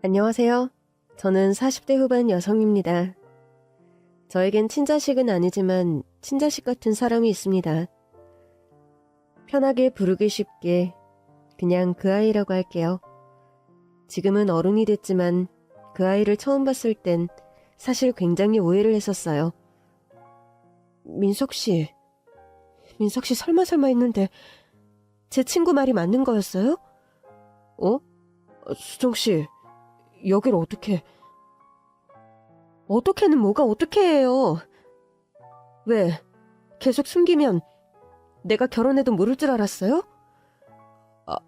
안녕하세요. 저는 40대 후반 여성입니다. 저에겐 친자식은 아니지만 친자식 같은 사람이 있습니다. 편하게 부르기 쉽게 그냥 그 아이라고 할게요. 지금은 어른이 됐지만 그 아이를 처음 봤을 땐 사실 굉장히 오해를 했었어요. 민석 씨 설마 했는데 제 친구 말이 맞는 거였어요? 수정 씨, 여길 어떻게는 뭐가 어떻게 해요? 왜? 계속 숨기면 내가 결혼해도 모를 줄 알았어요?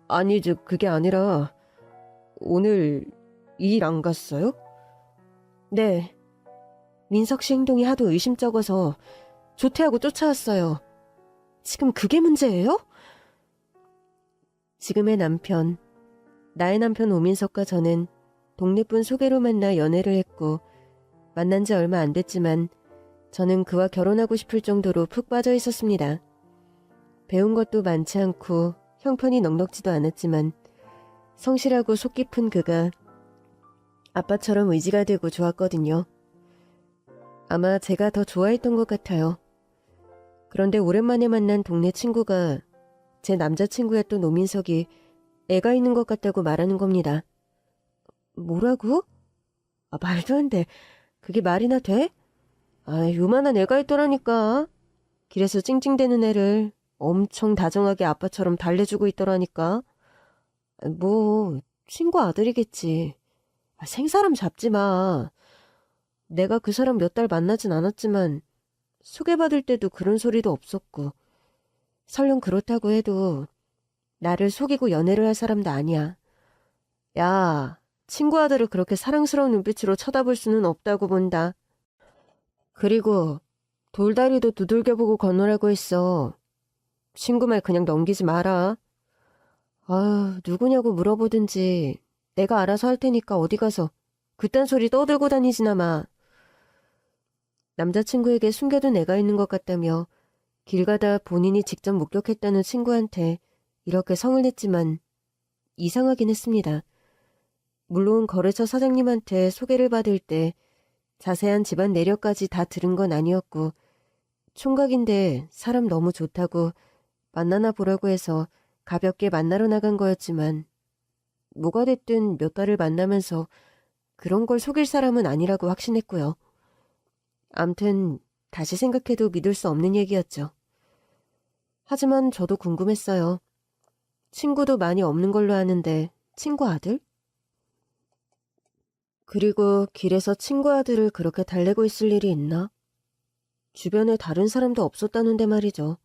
아니지, 그게 아니라 오늘 일 안 갔어요? 네. 민석 씨 행동이 하도 의심쩍어서 조퇴하고 쫓아왔어요. 지금 그게 문제예요? 지금의 남편, 나의 남편 오민석과 저는 동네분 소개로 만나 연애를 했고 만난 지 얼마 안 됐지만 저는 그와 결혼하고 싶을 정도로 푹 빠져 있었습니다. 배운 것도 많지 않고 형편이 넉넉지도 않았지만 성실하고 속 깊은 그가 아빠처럼 의지가 되고 좋았거든요. 아마 제가 더 좋아했던 것 같아요. 그런데 오랜만에 만난 동네 친구가 제 남자친구였던 오민석이 애가 있는 것 같다고 말하는 겁니다. 뭐라고? 말도 안 돼. 그게 말이나 돼? 요만한 애가 있더라니까. 길에서 찡찡대는 애를 엄청 다정하게 아빠처럼 달래주고 있더라니까. 뭐 친구 아들이겠지. 생사람 잡지 마. 내가 그 사람 몇 달 만나진 않았지만 소개받을 때도 그런 소리도 없었고 설령 그렇다고 해도 나를 속이고 연애를 할 사람도 아니야. 야, 친구 아들을 그렇게 사랑스러운 눈빛으로 쳐다볼 수는 없다고 본다. 그리고 돌다리도 두들겨보고 건너라고 했어. 친구 말 그냥 넘기지 마라. 누구냐고 물어보든지 내가 알아서 할 테니까 어디 가서 그딴 소리 떠들고 다니지나 마. 남자친구에게 숨겨둔 애가 있는 것 같다며 길 가다 본인이 직접 목격했다는 친구한테 이렇게 성을 냈지만 이상하긴 했습니다. 물론 거래처 사장님한테 소개를 받을 때 자세한 집안 내력까지 다 들은 건 아니었고 총각인데 사람 너무 좋다고 만나나 보라고 해서 가볍게 만나러 나간 거였지만 뭐가 됐든 몇 달을 만나면서 그런 걸 속일 사람은 아니라고 확신했고요. 암튼 다시 생각해도 믿을 수 없는 얘기였죠. 하지만 저도 궁금했어요. 친구도 많이 없는 걸로 아는데 친구 아들? 그리고 길에서 친구 아들을 그렇게 달래고 있을 일이 있나? 주변에 다른 사람도 없었다는데 말이죠.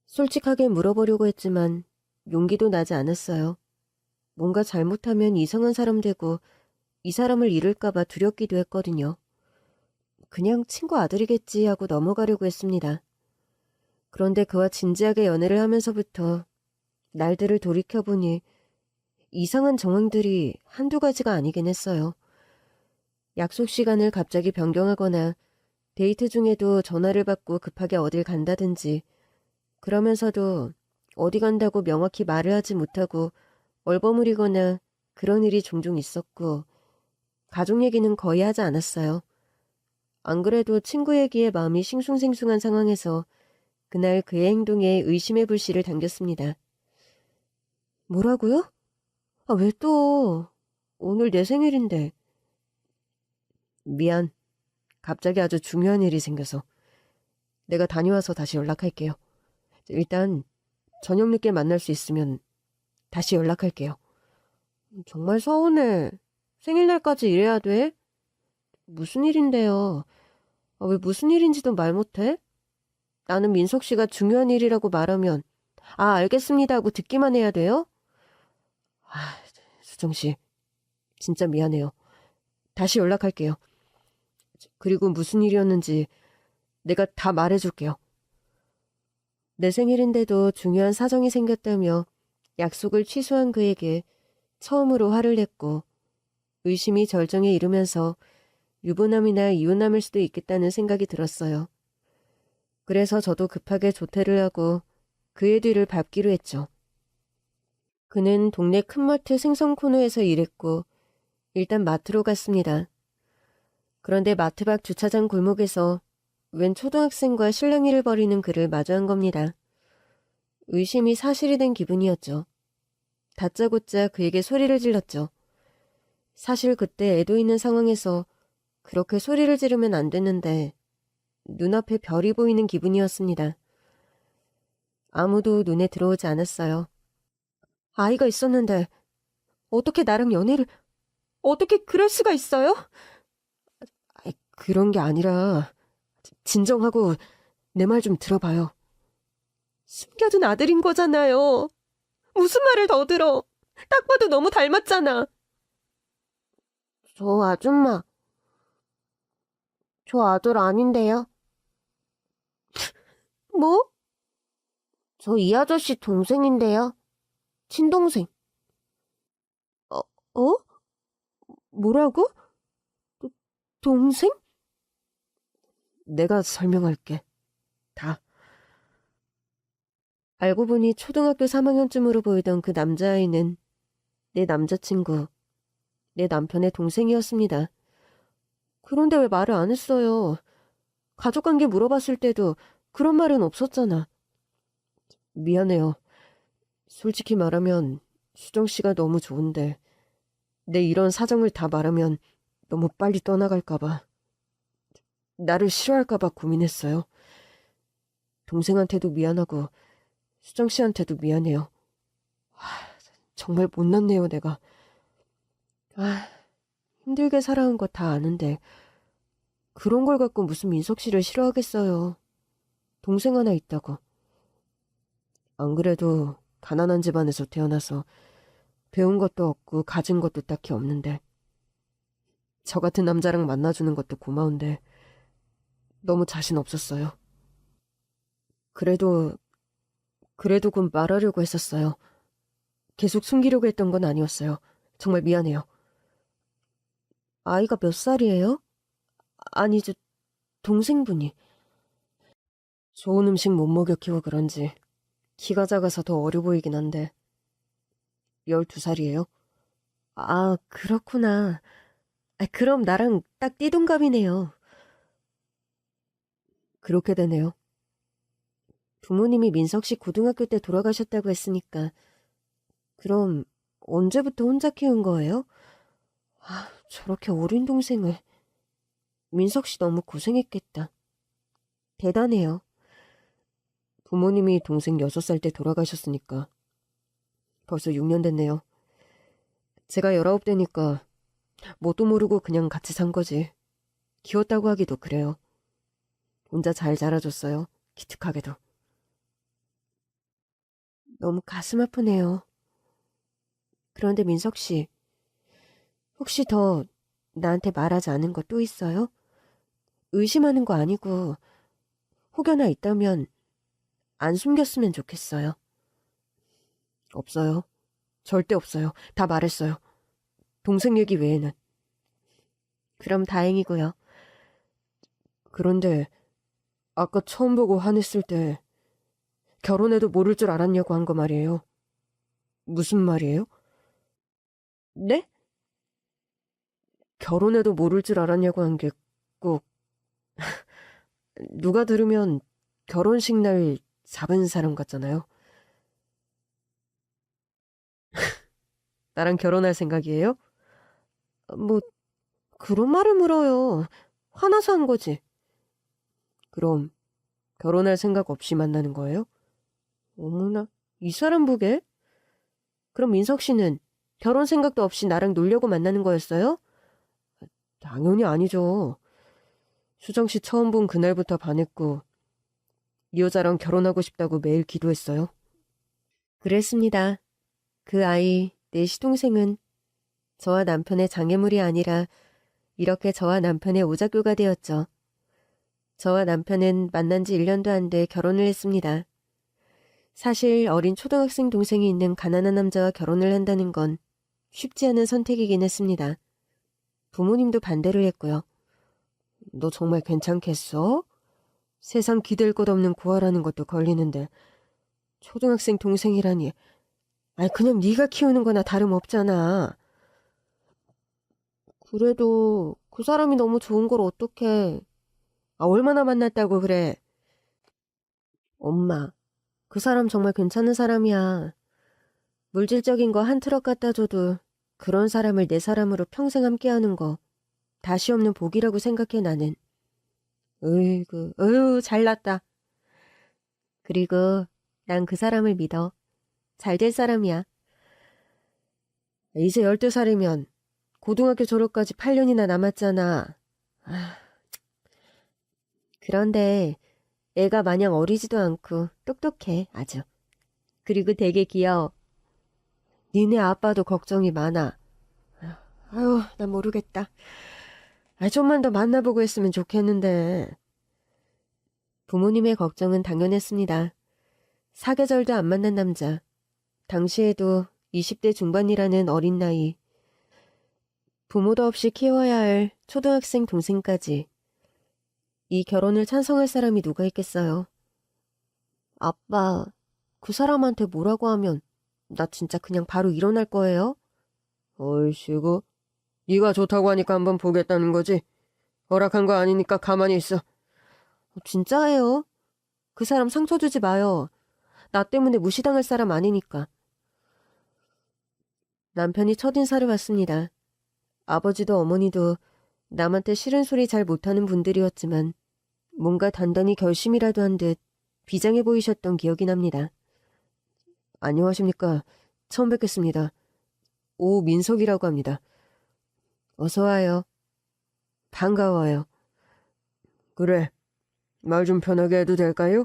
솔직하게 물어보려고 했지만 용기도 나지 않았어요. 뭔가 잘못하면 이상한 사람 되고 이 사람을 잃을까봐 두렵기도 했거든요. 그냥 친구 아들이겠지 하고 넘어가려고 했습니다. 그런데 그와 진지하게 연애를 하면서부터 날들을 돌이켜보니 이상한 정황들이 한두 가지가 아니긴 했어요. 약속 시간을 갑자기 변경하거나 데이트 중에도 전화를 받고 급하게 어딜 간다든지 그러면서도 어디 간다고 명확히 말을 하지 못하고 얼버무리거나 그런 일이 종종 있었고 가족 얘기는 거의 하지 않았어요. 안 그래도 친구 얘기에 마음이 싱숭생숭한 상황에서 그날 그의 행동에 의심의 불씨를 당겼습니다. 뭐라고요? 왜 또? 오늘 내 생일인데. 미안. 갑자기 아주 중요한 일이 생겨서. 내가 다녀와서 다시 연락할게요. 일단 저녁 늦게 만날 수 있으면 다시 연락할게요. 정말 서운해. 생일날까지 이래야 돼? 무슨 일인데요? 왜 무슨 일인지도 말 못해? 나는 민석 씨가 중요한 일이라고 말하면 알겠습니다 하고 듣기만 해야 돼요? 수정 씨, 진짜 미안해요. 다시 연락할게요. 그리고 무슨 일이었는지 내가 다 말해줄게요. 내 생일인데도 중요한 사정이 생겼다며 약속을 취소한 그에게 처음으로 화를 냈고 의심이 절정에 이르면서 유부남이나 이혼남일 수도 있겠다는 생각이 들었어요. 그래서 저도 급하게 조퇴를 하고 그의 뒤를 밟기로 했죠. 그는 동네 큰마트 생선 코너에서 일했고 일단 마트로 갔습니다. 그런데 마트 밖 주차장 골목에서 웬 초등학생과 실랑이를 벌이는 그를 마주한 겁니다. 의심이 사실이 된 기분이었죠. 다짜고짜 그에게 소리를 질렀죠. 사실 그때 애도 있는 상황에서 그렇게 소리를 지르면 안 됐는데 눈앞에 별이 보이는 기분이었습니다. 아무도 눈에 들어오지 않았어요. 아이가 있었는데 어떻게 나랑 연애를... 어떻게 그럴 수가 있어요? 그런 게 아니라 진정하고 내 말 좀 들어봐요. 숨겨둔 아들인 거잖아요. 무슨 말을 더 들어. 딱 봐도 너무 닮았잖아. 저 아줌마, 저 아들 아닌데요? 뭐? 저 이 아저씨 동생인데요. 친동생. 어? 뭐라고? 도- 동생? 내가 설명할게. 다. 알고 보니 초등학교 3학년쯤으로 보이던 그 남자아이는 내 남자친구, 내 남편의 동생이었습니다. 그런데 왜 말을 안 했어요? 가족관계 물어봤을 때도 그런 말은 없었잖아. 미안해요. 솔직히 말하면 수정 씨가 너무 좋은데 내 이런 사정을 다 말하면 너무 빨리 떠나갈까봐, 나를 싫어할까봐 고민했어요. 동생한테도 미안하고 수정 씨한테도 미안해요. 정말 못났네요, 내가. 힘들게 살아온 거 다 아는데 그런 걸 갖고 무슨 민석 씨를 싫어하겠어요. 동생 하나 있다고. 안 그래도 가난한 집안에서 태어나서 배운 것도 없고 가진 것도 딱히 없는데 저 같은 남자랑 만나주는 것도 고마운데 너무 자신 없었어요. 그래도 곧 말하려고 했었어요. 계속 숨기려고 했던 건 아니었어요. 정말 미안해요. 아이가 몇 살이에요? 아니, 동생분이. 좋은 음식 못 먹여 키워 그런지 키가 작아서 더 어려 보이긴 한데 12살이에요? 아, 그렇구나. 그럼 나랑 딱 띠동갑이네요. 그렇게 되네요. 부모님이 민석 씨 고등학교 때 돌아가셨다고 했으니까 그럼 언제부터 혼자 키운 거예요? 저렇게 어린 동생을. 민석 씨 너무 고생했겠다. 대단해요. 부모님이 동생 6살 때 돌아가셨으니까 벌써 6년 됐네요. 제가 19대니까 뭣도 모르고 그냥 같이 산 거지. 키웠다고 하기도 그래요. 혼자 잘 자라줬어요. 기특하게도. 너무 가슴 아프네요. 그런데 민석 씨, 혹시 더 나한테 말하지 않은 거 또 있어요? 의심하는 거 아니고 혹여나 있다면 안 숨겼으면 좋겠어요. 없어요. 절대 없어요. 다 말했어요. 동생 얘기 외에는. 그럼 다행이고요. 그런데 아까 처음 보고 화냈을 때 결혼해도 모를 줄 알았냐고 한 거 말이에요. 무슨 말이에요? 네? 결혼해도 모를 줄 알았냐고 한 게 꼭 누가 들으면 결혼식 날 잡은 사람 같잖아요. 나랑 결혼할 생각이에요? 뭐 그런 말을 물어요. 화나서 한 거지. 그럼 결혼할 생각 없이 만나는 거예요? 어머나, 이 사람 보게? 그럼 민석 씨는 결혼 생각도 없이 나랑 놀려고 만나는 거였어요? 당연히 아니죠. 수정 씨 처음 본 그날부터 반했고 이 여자랑 결혼하고 싶다고 매일 기도했어요. 그랬습니다. 그 아이, 내 시동생은 저와 남편의 장애물이 아니라 이렇게 저와 남편의 오작교가 되었죠. 저와 남편은 만난 지 1년도 안 돼 결혼을 했습니다. 사실 어린 초등학생 동생이 있는 가난한 남자와 결혼을 한다는 건 쉽지 않은 선택이긴 했습니다. 부모님도 반대를 했고요. 너 정말 괜찮겠어? 세상 기댈 것 없는 고아라는 것도 걸리는데 초등학생 동생이라니. 아니 그냥 네가 키우는 거나 다름없잖아. 그래도 그 사람이 너무 좋은 걸 어떡해. 얼마나 만났다고 그래. 엄마, 그 사람 정말 괜찮은 사람이야. 물질적인 거 한 트럭 갖다 줘도 그런 사람을 내 사람으로 평생 함께하는 거 다시 없는 복이라고 생각해 나는. 으이구, 잘났다. 그리고 난 그 사람을 믿어. 잘 될 사람이야. 이제 12살이면 고등학교 졸업까지 8년이나 남았잖아. 아, 그런데 애가 마냥 어리지도 않고 똑똑해, 아주. 그리고 되게 귀여워. 니네 아빠도 걱정이 많아. 아유, 난 모르겠다. 좀만 더 만나보고 했으면 좋겠는데. 부모님의 걱정은 당연했습니다. 사계절도 안 만난 남자. 당시에도 20대 중반이라는 어린 나이. 부모도 없이 키워야 할 초등학생 동생까지. 이 결혼을 찬성할 사람이 누가 있겠어요. 아빠, 그 사람한테 뭐라고 하면 나 진짜 그냥 바로 일어날 거예요? 어이씨구, 네가 좋다고 하니까 한번 보겠다는 거지. 허락한 거 아니니까 가만히 있어. 진짜예요. 그 사람 상처 주지 마요. 나 때문에 무시당할 사람 아니니까. 남편이 첫인사를 왔습니다. 아버지도 어머니도 남한테 싫은 소리 잘 못하는 분들이었지만 뭔가 단단히 결심이라도 한 듯 비장해 보이셨던 기억이 납니다. 안녕하십니까. 처음 뵙겠습니다. 오민석이라고 합니다. 어서 와요. 반가워요. 그래. 말 좀 편하게 해도 될까요?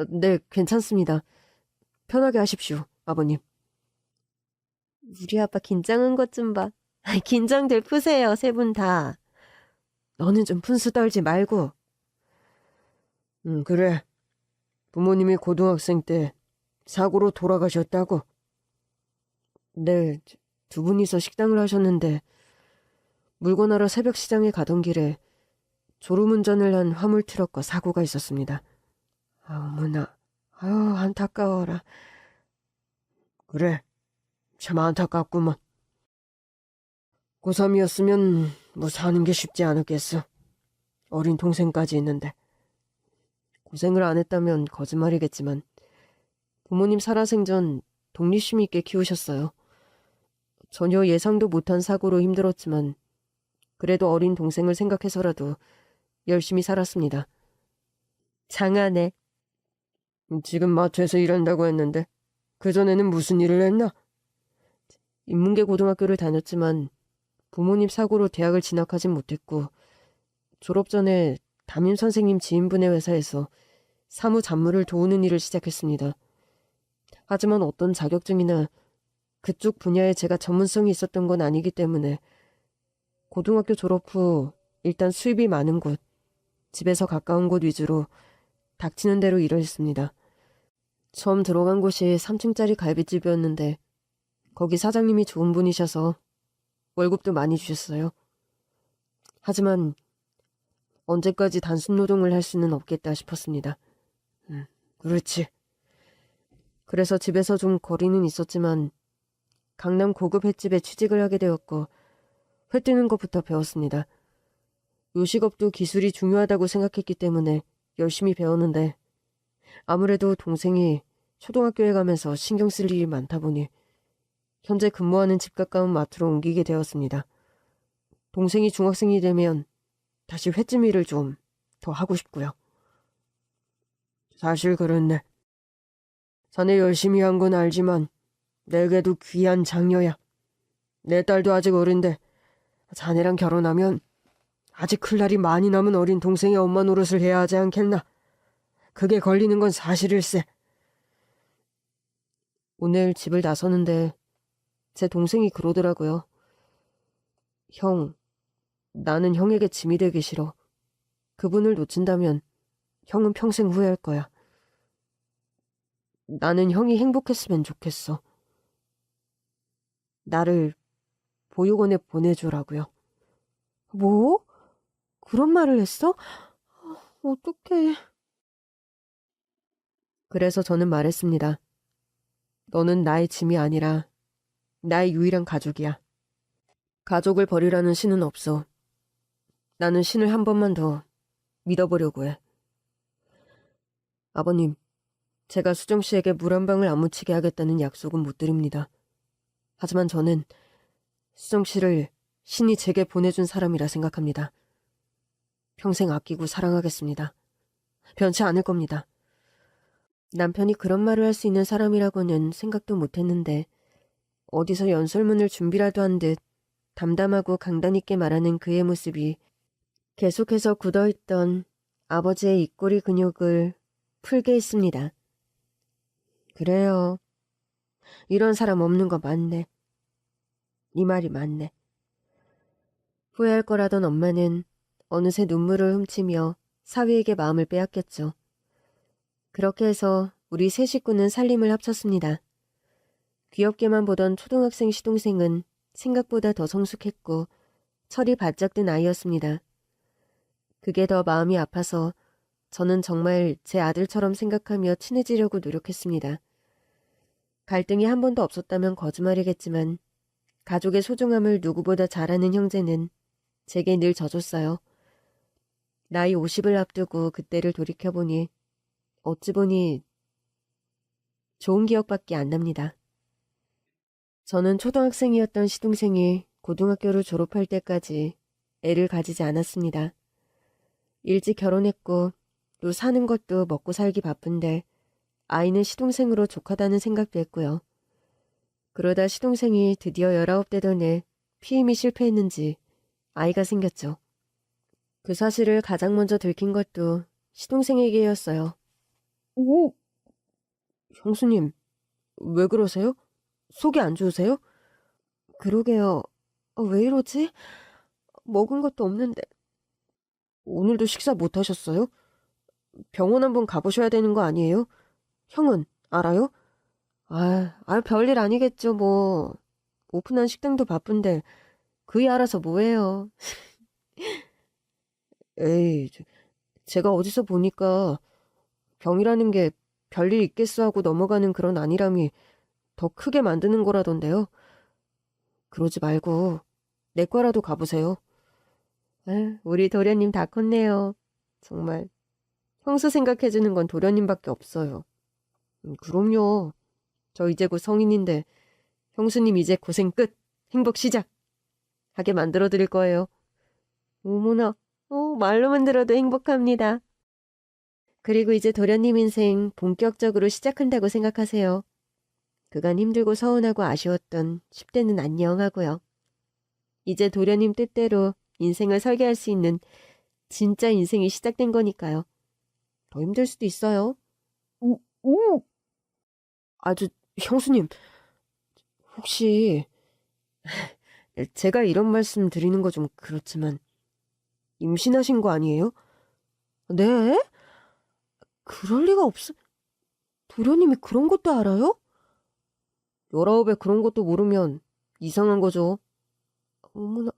네, 괜찮습니다. 편하게 하십시오, 아버님. 우리 아빠 긴장한 것 좀 봐. 긴장될 푸세요, 세 분 다. 너는 좀 푼수 떨지 말고. 그래. 부모님이 고등학생 때 사고로 돌아가셨다고? 네, 두 분이서 식당을 하셨는데 물건하러 새벽 시장에 가던 길에 졸음운전을 한 화물트럭과 사고가 있었습니다. 어머나, 안타까워라. 그래, 참 안타깝구먼. 고3이었으면 뭐 사는 게 쉽지 않았겠어. 어린 동생까지 있는데. 고생을 안 했다면 거짓말이겠지만 부모님 살아생전 독립심 있게 키우셨어요. 전혀 예상도 못한 사고로 힘들었지만 그래도 어린 동생을 생각해서라도 열심히 살았습니다. 장하네. 지금 마트에서 일한다고 했는데 그전에는 무슨 일을 했나? 인문계 고등학교를 다녔지만 부모님 사고로 대학을 진학하진 못했고 졸업 전에 담임 선생님 지인분의 회사에서 사무 잡무를 도우는 일을 시작했습니다. 하지만 어떤 자격증이나 그쪽 분야에 제가 전문성이 있었던 건 아니기 때문에 고등학교 졸업 후 일단 수입이 많은 곳, 집에서 가까운 곳 위주로 닥치는 대로 일을 했습니다. 처음 들어간 곳이 3층짜리 갈비집이었는데 거기 사장님이 좋은 분이셔서 월급도 많이 주셨어요. 하지만 언제까지 단순 노동을 할 수는 없겠다 싶었습니다. 그렇지. 그래서 집에서 좀 거리는 있었지만 강남 고급 횟집에 취직을 하게 되었고 회 뜨는 것부터 배웠습니다. 요식업도 기술이 중요하다고 생각했기 때문에 열심히 배웠는데 아무래도 동생이 초등학교에 가면서 신경 쓸 일이 많다 보니 현재 근무하는 집 가까운 마트로 옮기게 되었습니다. 동생이 중학생이 되면 다시 횟집 일을 좀 더 하고 싶고요. 사실 그렇네. 자네 열심히 한 건 알지만 내게도 귀한 장녀야. 내 딸도 아직 어린데 자네랑 결혼하면 아직 클 날이 많이 남은 어린 동생의 엄마 노릇을 해야 하지 않겠나? 그게 걸리는 건 사실일세. 오늘 집을 나서는데 제 동생이 그러더라고요. 형, 나는 형에게 짐이 되기 싫어. 그분을 놓친다면 형은 평생 후회할 거야. 나는 형이 행복했으면 좋겠어. 나를 보육원에 보내주라고요. 뭐? 그런 말을 했어? 어떡해. 그래서 저는 말했습니다. 너는 나의 짐이 아니라 나의 유일한 가족이야. 가족을 버리라는 신은 없어. 나는 신을 한 번만 더 믿어보려고 해. 아버님, 제가 수정 씨에게 물 한 방울 안 묻히게 하겠다는 약속은 못 드립니다. 하지만 저는 수정 씨를 신이 제게 보내준 사람이라 생각합니다. 평생 아끼고 사랑하겠습니다. 변치 않을 겁니다. 남편이 그런 말을 할 수 있는 사람이라고는 생각도 못했는데 어디서 연설문을 준비라도 한 듯 담담하고 강단 있게 말하는 그의 모습이 계속해서 굳어있던 아버지의 입꼬리 근육을 풀게 했습니다. 그래요. 이런 사람 없는 거 맞네. 이 말이 맞네. 후회할 거라던 엄마는 어느새 눈물을 훔치며 사위에게 마음을 빼앗겼죠. 그렇게 해서 우리 세 식구는 살림을 합쳤습니다. 귀엽게만 보던 초등학생 시동생은 생각보다 더 성숙했고 철이 바짝 든 아이였습니다. 그게 더 마음이 아파서 저는 정말 제 아들처럼 생각하며 친해지려고 노력했습니다. 갈등이 한 번도 없었다면 거짓말이겠지만 가족의 소중함을 누구보다 잘 아는 형제는 제게 늘 져줬어요. 나이 50을 앞두고 그때를 돌이켜보니 어찌 보니 좋은 기억밖에 안 납니다. 저는 초등학생이었던 시동생이 고등학교를 졸업할 때까지 애를 가지지 않았습니다. 일찍 결혼했고 또 사는 것도 먹고 살기 바쁜데 아이는 시동생으로 족하다는 생각도 했고요. 그러다 시동생이 드디어 19 되던 해 피임이 실패했는지 아이가 생겼죠. 그 사실을 가장 먼저 들킨 것도 시동생에게였어요. 오, 형수님, 왜 그러세요? 속이 안 좋으세요? 그러게요. 왜 이러지? 먹은 것도 없는데. 오늘도 식사 못 하셨어요? 병원 한번 가보셔야 되는 거 아니에요? 형은 알아요? 별일 아니겠죠, 뭐. 오픈한 식당도 바쁜데 그이 알아서 뭐해요. 에이, 제가 어디서 보니까 병이라는 게 별일 있겠어 하고 넘어가는 그런 안일함이 더 크게 만드는 거라던데요. 그러지 말고 내과라도 가보세요. 우리 도련님 다 컸네요. 정말 형수 생각해주는 건 도련님밖에 없어요. 그럼요. 저 이제 곧 성인인데 형수님 이제 고생 끝, 행복 시작 하게 만들어 드릴 거예요. 어머나, 말로만 들어도 행복합니다. 그리고 이제 도련님 인생 본격적으로 시작한다고 생각하세요. 그간 힘들고 서운하고 아쉬웠던 10대는 안녕하고요. 이제 도련님 뜻대로 인생을 설계할 수 있는 진짜 인생이 시작된 거니까요. 더 힘들 수도 있어요. 오. 형수님, 혹시 제가 이런 말씀 드리는 거 좀 그렇지만 임신하신 거 아니에요? 네? 그럴 리가 없어. 도련님이 그런 것도 알아요? 19에 그런 것도 모르면 이상한 거죠. 어머나,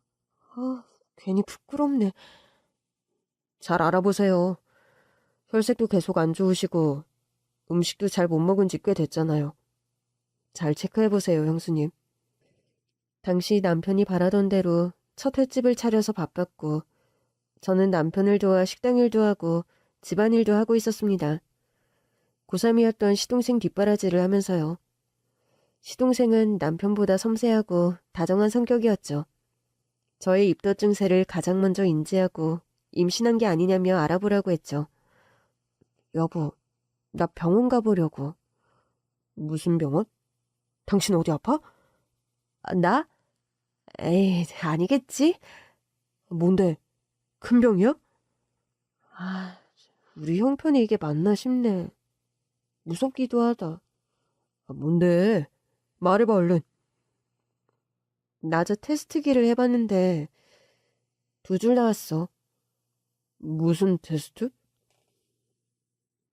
괜히 부끄럽네. 잘 알아보세요. 혈색도 계속 안 좋으시고 음식도 잘 못 먹은 지 꽤 됐잖아요. 잘 체크해보세요, 형수님. 당시 남편이 바라던 대로 첫 횟집을 차려서 바빴고 저는 남편을 도와 식당 일도 하고 집안일도 하고 있었습니다. 고3이었던 시동생 뒷바라지를 하면서요. 시동생은 남편보다 섬세하고 다정한 성격이었죠. 저의 입덧 증세를 가장 먼저 인지하고 임신한 게 아니냐며 알아보라고 했죠. 여보, 나 병원 가보려고. 무슨 병원? 당신 어디 아파? 나? 에이, 아니겠지? 뭔데? 큰 병이야? 우리 형편이 이게 맞나 싶네. 무섭기도 하다. 뭔데? 말해봐, 얼른. 낮에 테스트기를 해봤는데 2줄 나왔어. 무슨 테스트?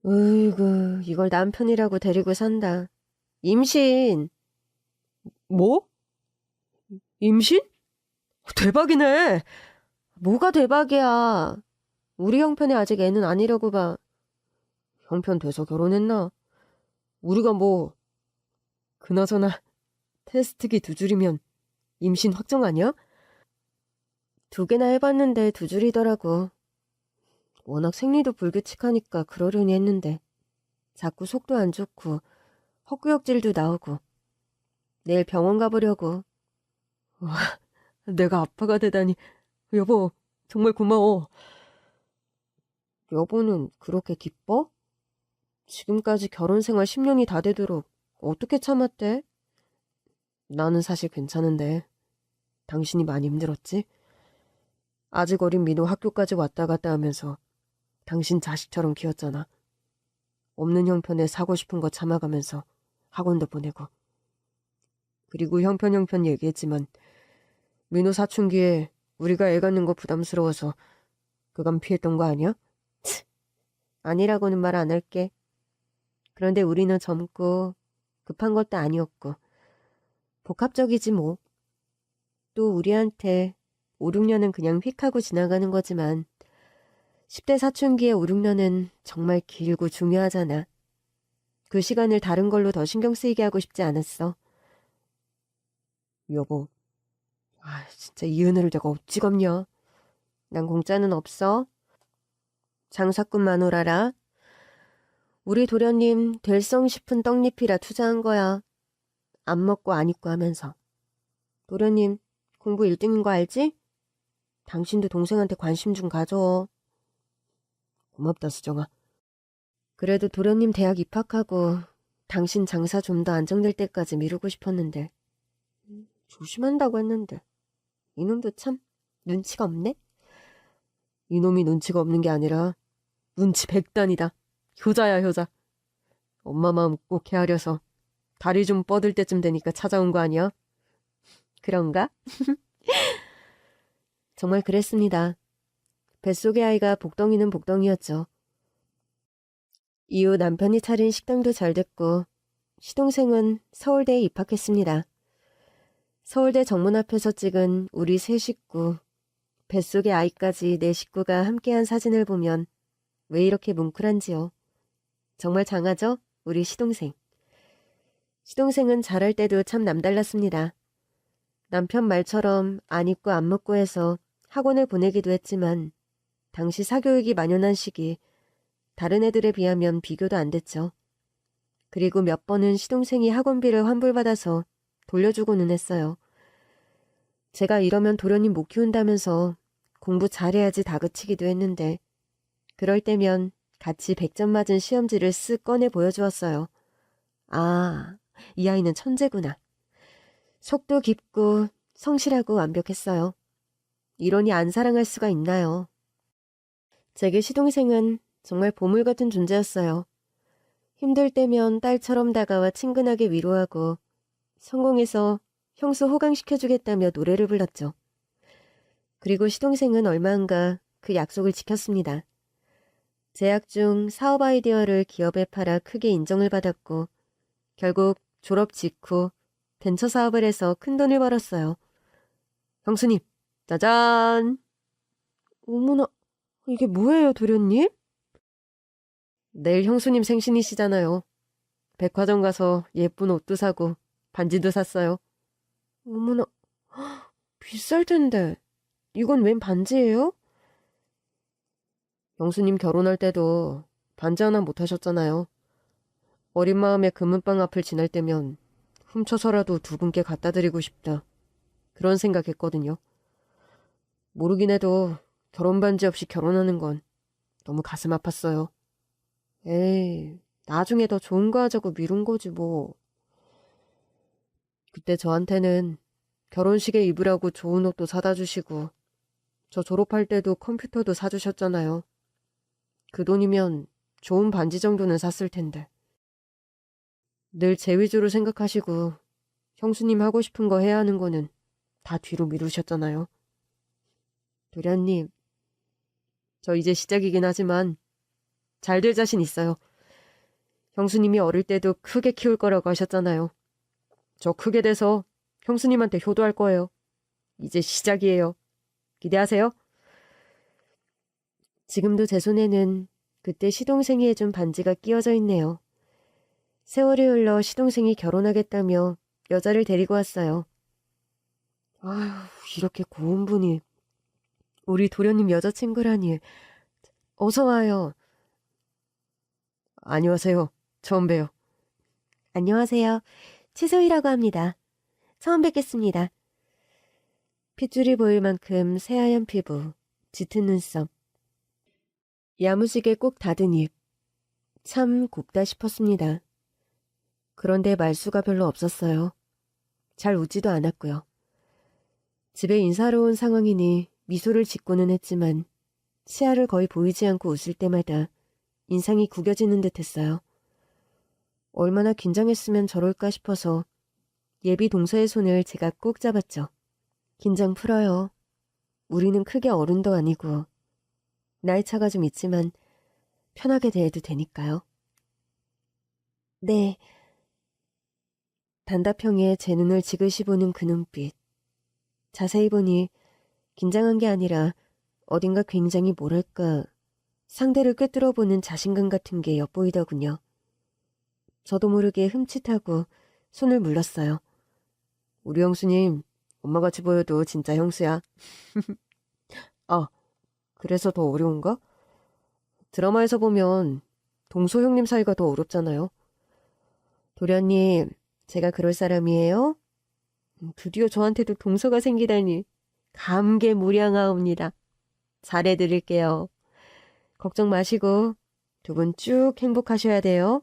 으이구, 이걸 남편이라고 데리고 산다. 임신. 뭐? 임신? 대박이네. 뭐가 대박이야. 우리 형편이 아직 애는 아니라고 봐. 형편 돼서 결혼했나? 우리가 뭐. 그나저나 테스트기 2줄이면 임신 확정 아니야? 2개나 해봤는데 2줄이더라고. 워낙 생리도 불규칙하니까 그러려니 했는데 자꾸 속도 안 좋고 헛구역질도 나오고. 내일 병원 가보려고. 와, 내가 아빠가 되다니. 여보, 정말 고마워. 여보는 그렇게 기뻐? 지금까지 결혼 생활 10년이 다 되도록 어떻게 참았대? 나는 사실 괜찮은데 당신이 많이 힘들었지? 아직 어린 민호 학교까지 왔다 갔다 하면서 당신 자식처럼 키웠잖아. 없는 형편에 사고 싶은 거 참아가면서 학원도 보내고. 그리고 형편 얘기했지만 민호 사춘기에 우리가 애 갖는 거 부담스러워서 그간 피했던 거 아니야? 아니라고는 말 안 할게. 그런데 우리는 젊고 급한 것도 아니었고 복합적이지 뭐. 또 우리한테 5, 6년은 그냥 휙 하고 지나가는 거지만 10대 사춘기의 5, 6년은 정말 길고 중요하잖아. 그 시간을 다른 걸로 더 신경 쓰이게 하고 싶지 않았어. 여보, 진짜 이 은혜를 내가 어찌 갚냐. 난 공짜는 없어. 장사꾼 마누라라. 우리 도련님 될성 싶은 떡잎이라 투자한 거야. 안 먹고 안 입고 하면서. 도련님 공부 1등인 거 알지? 당신도 동생한테 관심 좀 가져. 고맙다 수정아. 그래도 도련님 대학 입학하고 당신 장사 좀 더 안정될 때까지 미루고 싶었는데. 조심한다고 했는데 이놈도 참 눈치가 없네. 이놈이 눈치가 없는 게 아니라 눈치 100단이다. 효자야 효자. 엄마 마음 꼭 헤아려서 다리 좀 뻗을 때쯤 되니까 찾아온 거 아니야? 그런가? 정말 그랬습니다. 뱃속의 아이가 복덩이는 복덩이였죠. 이후 남편이 차린 식당도 잘 됐고 시동생은 서울대에 입학했습니다. 서울대 정문 앞에서 찍은 우리 3식구, 뱃속의 아이까지 4식구가 함께한 사진을 보면 왜 이렇게 뭉클한지요. 정말 장하죠? 우리 시동생. 시동생은 자랄 때도 참 남달랐습니다. 남편 말처럼 안 입고 안 먹고 해서 학원을 보내기도 했지만 당시 사교육이 만연한 시기 다른 애들에 비하면 비교도 안 됐죠. 그리고 몇 번은 시동생이 학원비를 환불받아서 돌려주고는 했어요. 제가 이러면 도련님 못 키운다면서 공부 잘해야지 다그치기도 했는데 그럴 때면 같이 100점 맞은 시험지를 쓱 꺼내 보여주었어요. 아, 이 아이는 천재구나. 속도 깊고 성실하고 완벽했어요. 이러니 안 사랑할 수가 있나요? 제게 시동생은 정말 보물 같은 존재였어요. 힘들 때면 딸처럼 다가와 친근하게 위로하고 성공해서 형수 호강시켜주겠다며 노래를 불렀죠. 그리고 시동생은 얼마 안가 그 약속을 지켰습니다. 재학 중 사업 아이디어를 기업에 팔아 크게 인정을 받았고 결국 졸업 직후 벤처 사업을 해서 큰돈을 벌었어요. 형수님, 짜잔! 어머나, 이게 뭐예요, 도련님? 내일 형수님 생신이시잖아요. 백화점 가서 예쁜 옷도 사고 반지도 샀어요. 어머나, 비쌀 텐데. 이건 웬 반지예요? 형수님 결혼할 때도 반지 하나 못 하셨잖아요. 어린 마음에 금은방 앞을 지날 때면 훔쳐서라도 2분께 갖다 드리고 싶다. 그런 생각했거든요. 모르긴 해도 결혼 반지 없이 결혼하는 건 너무 가슴 아팠어요. 에이, 나중에 더 좋은 거 하자고 미룬 거지 뭐. 그때 저한테는 결혼식에 입으라고 좋은 옷도 사다 주시고 저 졸업할 때도 컴퓨터도 사주셨잖아요. 그 돈이면 좋은 반지 정도는 샀을 텐데. 늘 제 위주로 생각하시고 형수님 하고 싶은 거 해야 하는 거는 다 뒤로 미루셨잖아요. 도련님, 저 이제 시작이긴 하지만 잘 될 자신 있어요. 형수님이 어릴 때도 크게 키울 거라고 하셨잖아요. 저 크게 돼서 형수님한테 효도할 거예요. 이제 시작이에요. 기대하세요. 지금도 제 손에는 그때 시동생이 해준 반지가 끼워져 있네요. 세월이 흘러 시동생이 결혼하겠다며 여자를 데리고 왔어요. 아휴, 이렇게 고운 분이 우리 도련님 여자친구라니. 어서 와요. 안녕하세요. 처음 봬요. 안녕하세요. 치소희라고 합니다. 처음 뵙겠습니다. 핏줄이 보일 만큼 새하얀 피부, 짙은 눈썹, 야무지게 꼭 닫은 입. 참 곱다 싶었습니다. 그런데 말수가 별로 없었어요. 잘 웃지도 않았고요. 집에 인사하러 온 상황이니 미소를 짓고는 했지만 시야를 거의 보이지 않고 웃을 때마다 인상이 구겨지는 듯 했어요. 얼마나 긴장했으면 저럴까 싶어서 예비 동서의 손을 제가 꼭 잡았죠. 긴장 풀어요. 우리는 크게 어른도 아니고 나이 차가 좀 있지만 편하게 대해도 되니까요. 네. 단답형에 제 눈을 지그시 보는 그 눈빛. 자세히 보니 긴장한 게 아니라 어딘가 굉장히 뭐랄까 상대를 꿰뚫어 보는 자신감 같은 게 엿보이더군요. 저도 모르게 흠칫하고 손을 물렀어요. 우리 형수님, 엄마같이 보여도 진짜 형수야. 아, 그래서 더 어려운가? 드라마에서 보면 동서 형님 사이가 더 어렵잖아요. 도련님, 제가 그럴 사람이에요? 드디어 저한테도 동서가 생기다니 감개무량하옵니다. 잘해드릴게요. 걱정 마시고 두 분 쭉 행복하셔야 돼요.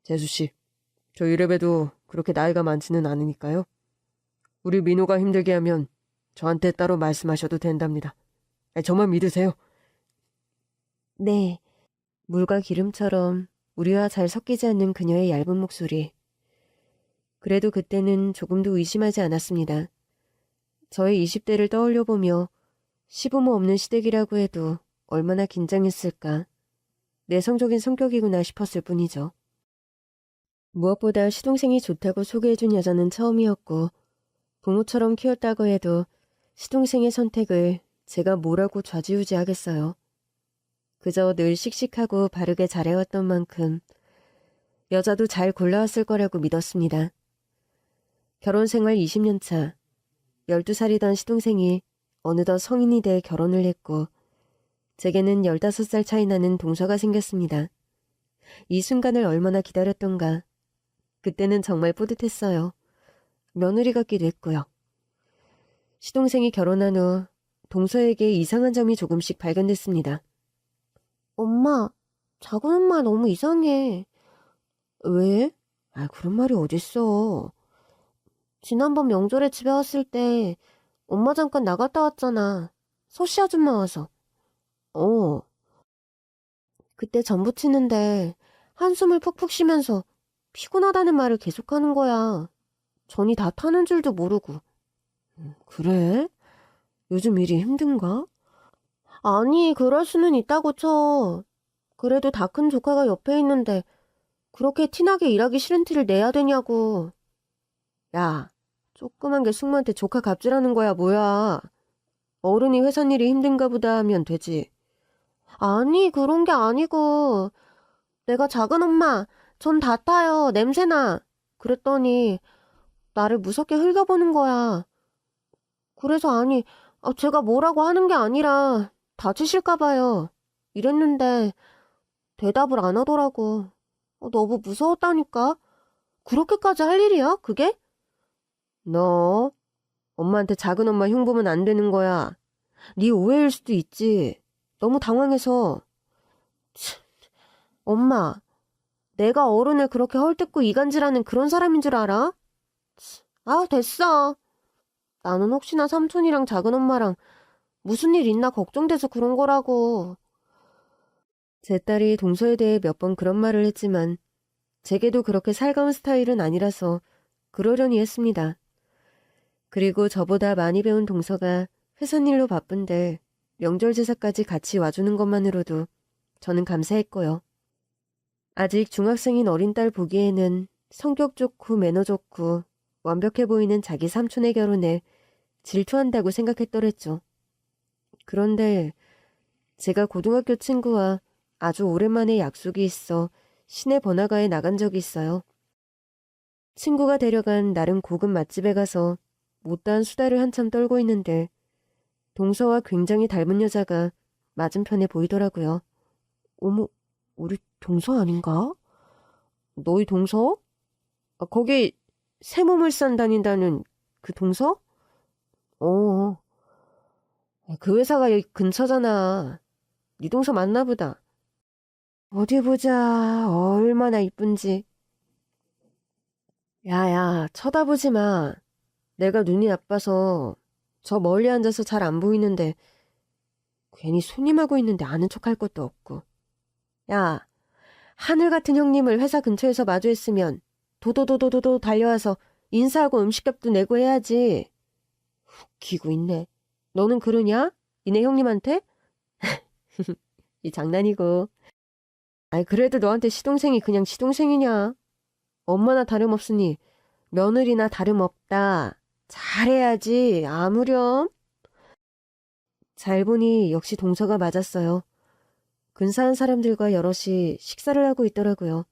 재수씨, 저 이래봬도 그렇게 나이가 많지는 않으니까요. 우리 민호가 힘들게 하면 저한테 따로 말씀하셔도 된답니다. 저만 믿으세요. 네, 물과 기름처럼 우리와 잘 섞이지 않는 그녀의 얇은 목소리. 그래도 그때는 조금도 의심하지 않았습니다. 저의 20대를 떠올려보며 시부모 없는 시댁이라고 해도 얼마나 긴장했을까. 내성적인 성격이구나 싶었을 뿐이죠. 무엇보다 시동생이 좋다고 소개해준 여자는 처음이었고 부모처럼 키웠다고 해도 시동생의 선택을 제가 뭐라고 좌지우지하겠어요. 그저 늘 씩씩하고 바르게 잘해왔던 만큼 여자도 잘 골라왔을 거라고 믿었습니다. 결혼 생활 20년 차, 12살이던 시동생이 어느덧 성인이 돼 결혼을 했고 제게는 15살 차이 나는 동서가 생겼습니다. 이 순간을 얼마나 기다렸던가. 그때는 정말 뿌듯했어요. 며느리 같기도 했고요. 시동생이 결혼한 후 동서에게 이상한 점이 조금씩 발견됐습니다. 엄마, 작은 엄마 너무 이상해. 왜? 그런 말이 어딨어. 지난번 명절에 집에 왔을 때 엄마 잠깐 나갔다 왔잖아. 소씨 아줌마 와서. 그때 전부 치는데 한숨을 푹푹 쉬면서 피곤하다는 말을 계속하는 거야. 전이 다 타는 줄도 모르고. 그래? 요즘 일이 힘든가? 아니, 그럴 수는 있다고 쳐. 그래도 다 큰 조카가 옆에 있는데 그렇게 티나게 일하기 싫은 티를 내야 되냐고. 야, 조그만 게 숙모한테 조카 갑질하는 거야, 뭐야. 어른이 회사 일이 힘든가 보다 하면 되지. 아니, 그런 게 아니고. 내가 작은 엄마, 전 다 타요. 냄새나. 그랬더니 나를 무섭게 흘겨보는 거야. 그래서 아니, 제가 뭐라고 하는 게 아니라 다치실까 봐요. 이랬는데 대답을 안 하더라고. 너무 무서웠다니까. 그렇게까지 할 일이야, 그게? 너 엄마한테 작은 엄마 흉보면 안 되는 거야. 네 오해일 수도 있지. 너무 당황해서. 치, 엄마, 내가 어른을 그렇게 헐뜯고 이간질하는 그런 사람인 줄 알아? 됐어. 나는 혹시나 삼촌이랑 작은 엄마랑 무슨 일 있나 걱정돼서 그런 거라고. 제 딸이 동서에 대해 몇 번 그런 말을 했지만 제게도 그렇게 살가운 스타일은 아니라서 그러려니 했습니다. 그리고 저보다 많이 배운 동서가 회사 일로 바쁜데 명절 제사까지 같이 와주는 것만으로도 저는 감사했고요. 아직 중학생인 어린 딸 보기에는 성격 좋고 매너 좋고 완벽해 보이는 자기 삼촌의 결혼에 질투한다고 생각했더랬죠. 그런데 제가 고등학교 친구와 아주 오랜만에 약속이 있어 시내 번화가에 나간 적이 있어요. 친구가 데려간 나름 고급 맛집에 가서 못다한 수다를 한참 떨고 있는데 동서와 굉장히 닮은 여자가 맞은편에 보이더라고요. 어머, 우리 동서 아닌가? 너희 동서? 거기 세무물산 다닌다는 그 동서? 어, 그 회사가 여기 근처잖아. 네 동서 맞나 보다. 어디 보자. 얼마나 이쁜지. 야야, 쳐다보지 마. 내가 눈이 나빠서 저 멀리 앉아서 잘 안 보이는데 괜히 손님하고 있는데 아는 척할 것도 없고. 야, 하늘 같은 형님을 회사 근처에서 마주했으면 도도도도도도 달려와서 인사하고 음식값도 내고 해야지. 웃기고 있네. 너는 그러냐? 니네 형님한테? 이 장난이고. 아이, 그래도 너한테 시동생이 그냥 시동생이냐? 엄마나 다름없으니 며느리나 다름없다. 잘해야지. 아무렴. 잘 보니 역시 동서가 맞았어요. 근사한 사람들과 여럿이 식사를 하고 있더라고요.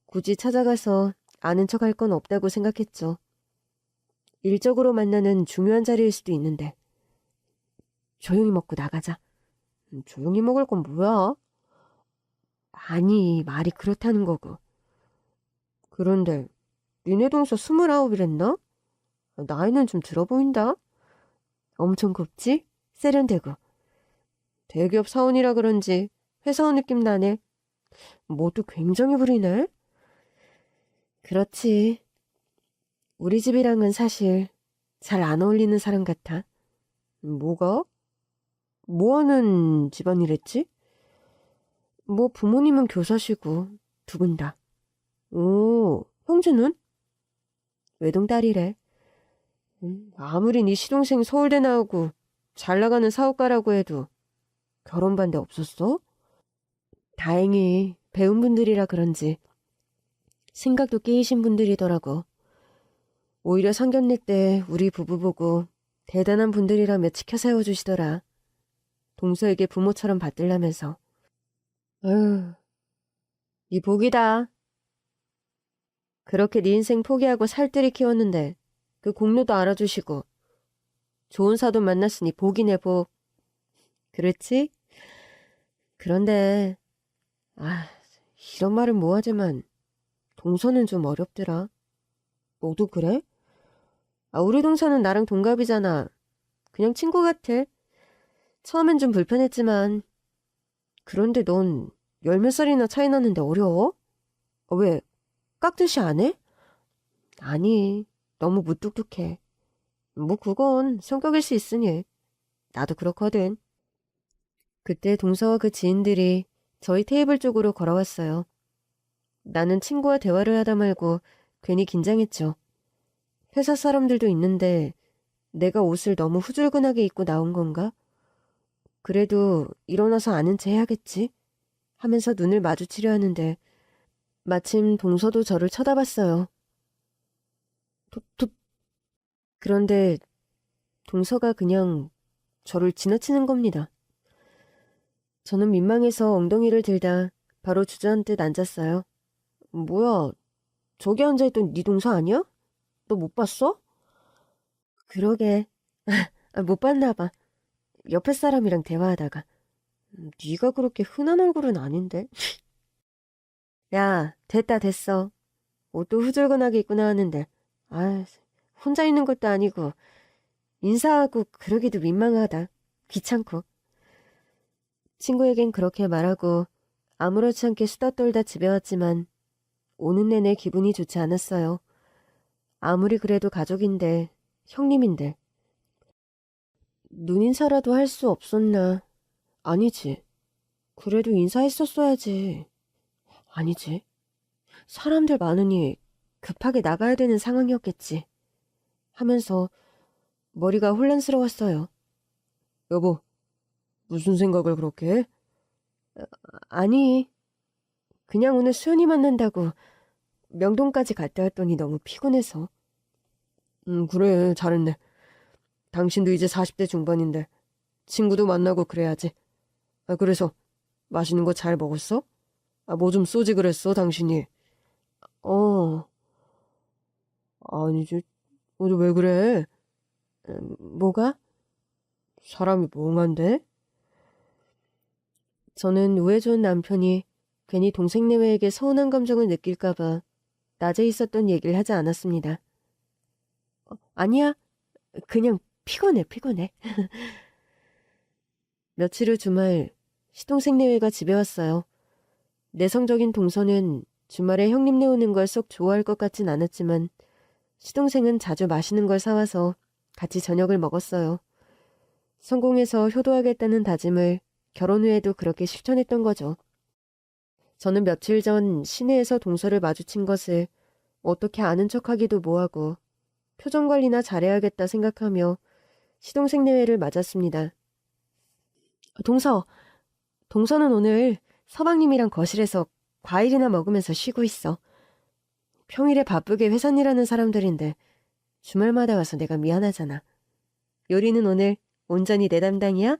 굳이 찾아가서 아는 척 할 건 없다고 생각했죠. 일적으로 만나는 중요한 자리일 수도 있는데. 조용히 먹고 나가자. 조용히 먹을 건 뭐야? 아니, 말이 그렇다는 거고. 그런데 니네 동서 29이랬나? 나이는 좀 들어 보인다. 엄청 곱지? 세련되고. 대기업 사원이라 그런지 회사원 느낌 나네. 모두 굉장히 부리네. 그렇지. 우리 집이랑은 사실 잘 안 어울리는 사람 같아. 뭐가? 뭐 하는 집안이랬지? 뭐 부모님은 교사시고 두 분 다. 오, 형제는? 외동딸이래. 아무리 네 시동생 서울대 나오고 잘 나가는 사업가라고 해도 결혼 반대 없었어? 다행히 배운 분들이라 그런지 생각도 끼이신 분들이더라고. 오히려 상견례 때 우리 부부 보고 대단한 분들이라며 치켜 세워주시더라. 동서에게 부모처럼 받들라면서. 어휴, 이 복이다. 그렇게 네 인생 포기하고 살뜰히 키웠는데 그 공로도 알아주시고 좋은 사돈 만났으니 복이네 복. 그렇지? 그런데 이런 말은 뭐하지만 동서는 좀 어렵더라. 너도 그래? 우리 동서는 나랑 동갑이잖아. 그냥 친구 같아. 처음엔 좀 불편했지만 그런데 넌 열 몇 살이나 차이 나는데 어려워? 왜? 깍듯이 안 해? 아니, 너무 무뚝뚝해. 뭐 그건 성격일 수 있으니. 나도 그렇거든. 그때 동서와 그 지인들이 저희 테이블 쪽으로 걸어왔어요. 나는 친구와 대화를 하다 말고 괜히 긴장했죠. 회사 사람들도 있는데 내가 옷을 너무 후줄근하게 입고 나온 건가? 그래도 일어나서 아는 체 해야겠지? 하면서 눈을 마주치려 하는데 마침 동서도 저를 쳐다봤어요. 그런데 동서가 그냥 저를 지나치는 겁니다. 저는 민망해서 엉덩이를 들다 바로 주저앉듯 앉았어요. 뭐야, 저기 앉아있던 네 동서 아니야? 너 못 봤어? 그러게. 못 봤나 봐. 옆에 사람이랑 대화하다가. 네가 그렇게 흔한 얼굴은 아닌데. 야, 됐다 됐어. 옷도 후줄근하게 입고 나왔는데. 혼자 있는 것도 아니고 인사하고 그러기도 민망하다. 귀찮고. 친구에겐 그렇게 말하고 아무렇지 않게 수다 떨다 집에 왔지만 오는 내내 기분이 좋지 않았어요. 아무리 그래도 가족인데, 형님인데. 눈인사라도 할 수 없었나? 아니지. 그래도 인사했었어야지. 아니지. 사람들 많으니 급하게 나가야 되는 상황이었겠지. 하면서 머리가 혼란스러웠어요. 여보, 무슨 생각을 그렇게 해? 아니, 그냥 오늘 수연이 만난다고 명동까지 갔다 왔더니 너무 피곤해서. 그래, 잘했네. 당신도 이제 40대 중반인데 친구도 만나고 그래야지. 그래서 맛있는 거 잘 먹었어? 뭐 좀 쏘지 그랬어, 당신이. 어, 아니지. 왜 그래? 뭐가? 사람이 멍한데? 저는 우애 좋은 남편이 괜히 동생내외에게 서운한 감정을 느낄까봐 낮에 있었던 얘기를 하지 않았습니다. 아니야, 그냥 피곤해. 며칠 후 주말, 시동생내외가 집에 왔어요. 내성적인 동서는 주말에 형님네 오는 걸 썩 좋아할 것 같진 않았지만 시동생은 자주 맛있는 걸 사와서 같이 저녁을 먹었어요. 성공해서 효도하겠다는 다짐을 결혼 후에도 그렇게 실천했던 거죠. 저는 며칠 전 시내에서 동서를 마주친 것을 어떻게 아는 척하기도 뭐하고 표정 관리나 잘해야겠다 생각하며 시동생 내외를 맞았습니다. 동서는 오늘 서방님이랑 거실에서 과일이나 먹으면서 쉬고 있어. 평일에 바쁘게 회사일하는 사람들인데 주말마다 와서 내가 미안하잖아. 요리는 오늘 온전히 내 담당이야?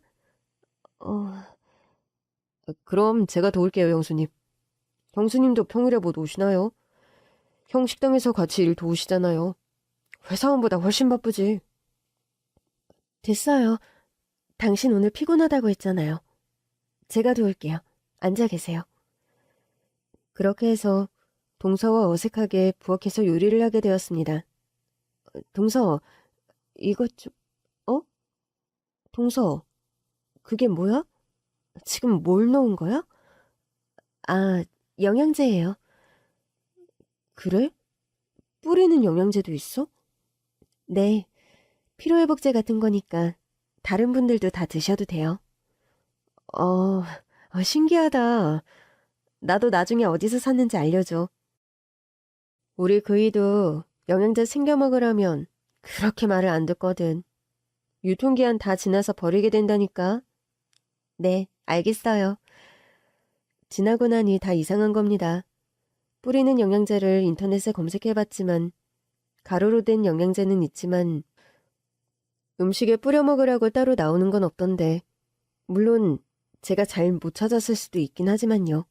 그럼 제가 도울게요, 형수님. 형수님도 평일에 뭐 오시나요? 형 식당에서 같이 일 도우시잖아요. 회사원보다 훨씬 바쁘지. 됐어요. 당신 오늘 피곤하다고 했잖아요. 제가 도울게요. 앉아 계세요. 그렇게 해서 동서와 어색하게 부엌에서 요리를 하게 되었습니다. 동서, 이것 좀... 동서, 그게 뭐야? 지금 뭘 넣은 거야? 아, 영양제예요. 그래? 뿌리는 영양제도 있어? 네, 피로회복제 같은 거니까 다른 분들도 다 드셔도 돼요. 신기하다. 나도 나중에 어디서 샀는지 알려줘. 우리 그이도 영양제 챙겨 먹으라면 그렇게 말을 안 듣거든. 유통기한 다 지나서 버리게 된다니까. 네, 알겠어요. 지나고 나니 다 이상한 겁니다. 뿌리는 영양제를 인터넷에 검색해봤지만 가루로 된 영양제는 있지만 음식에 뿌려 먹으라고 따로 나오는 건 없던데 물론 제가 잘 못 찾았을 수도 있긴 하지만요.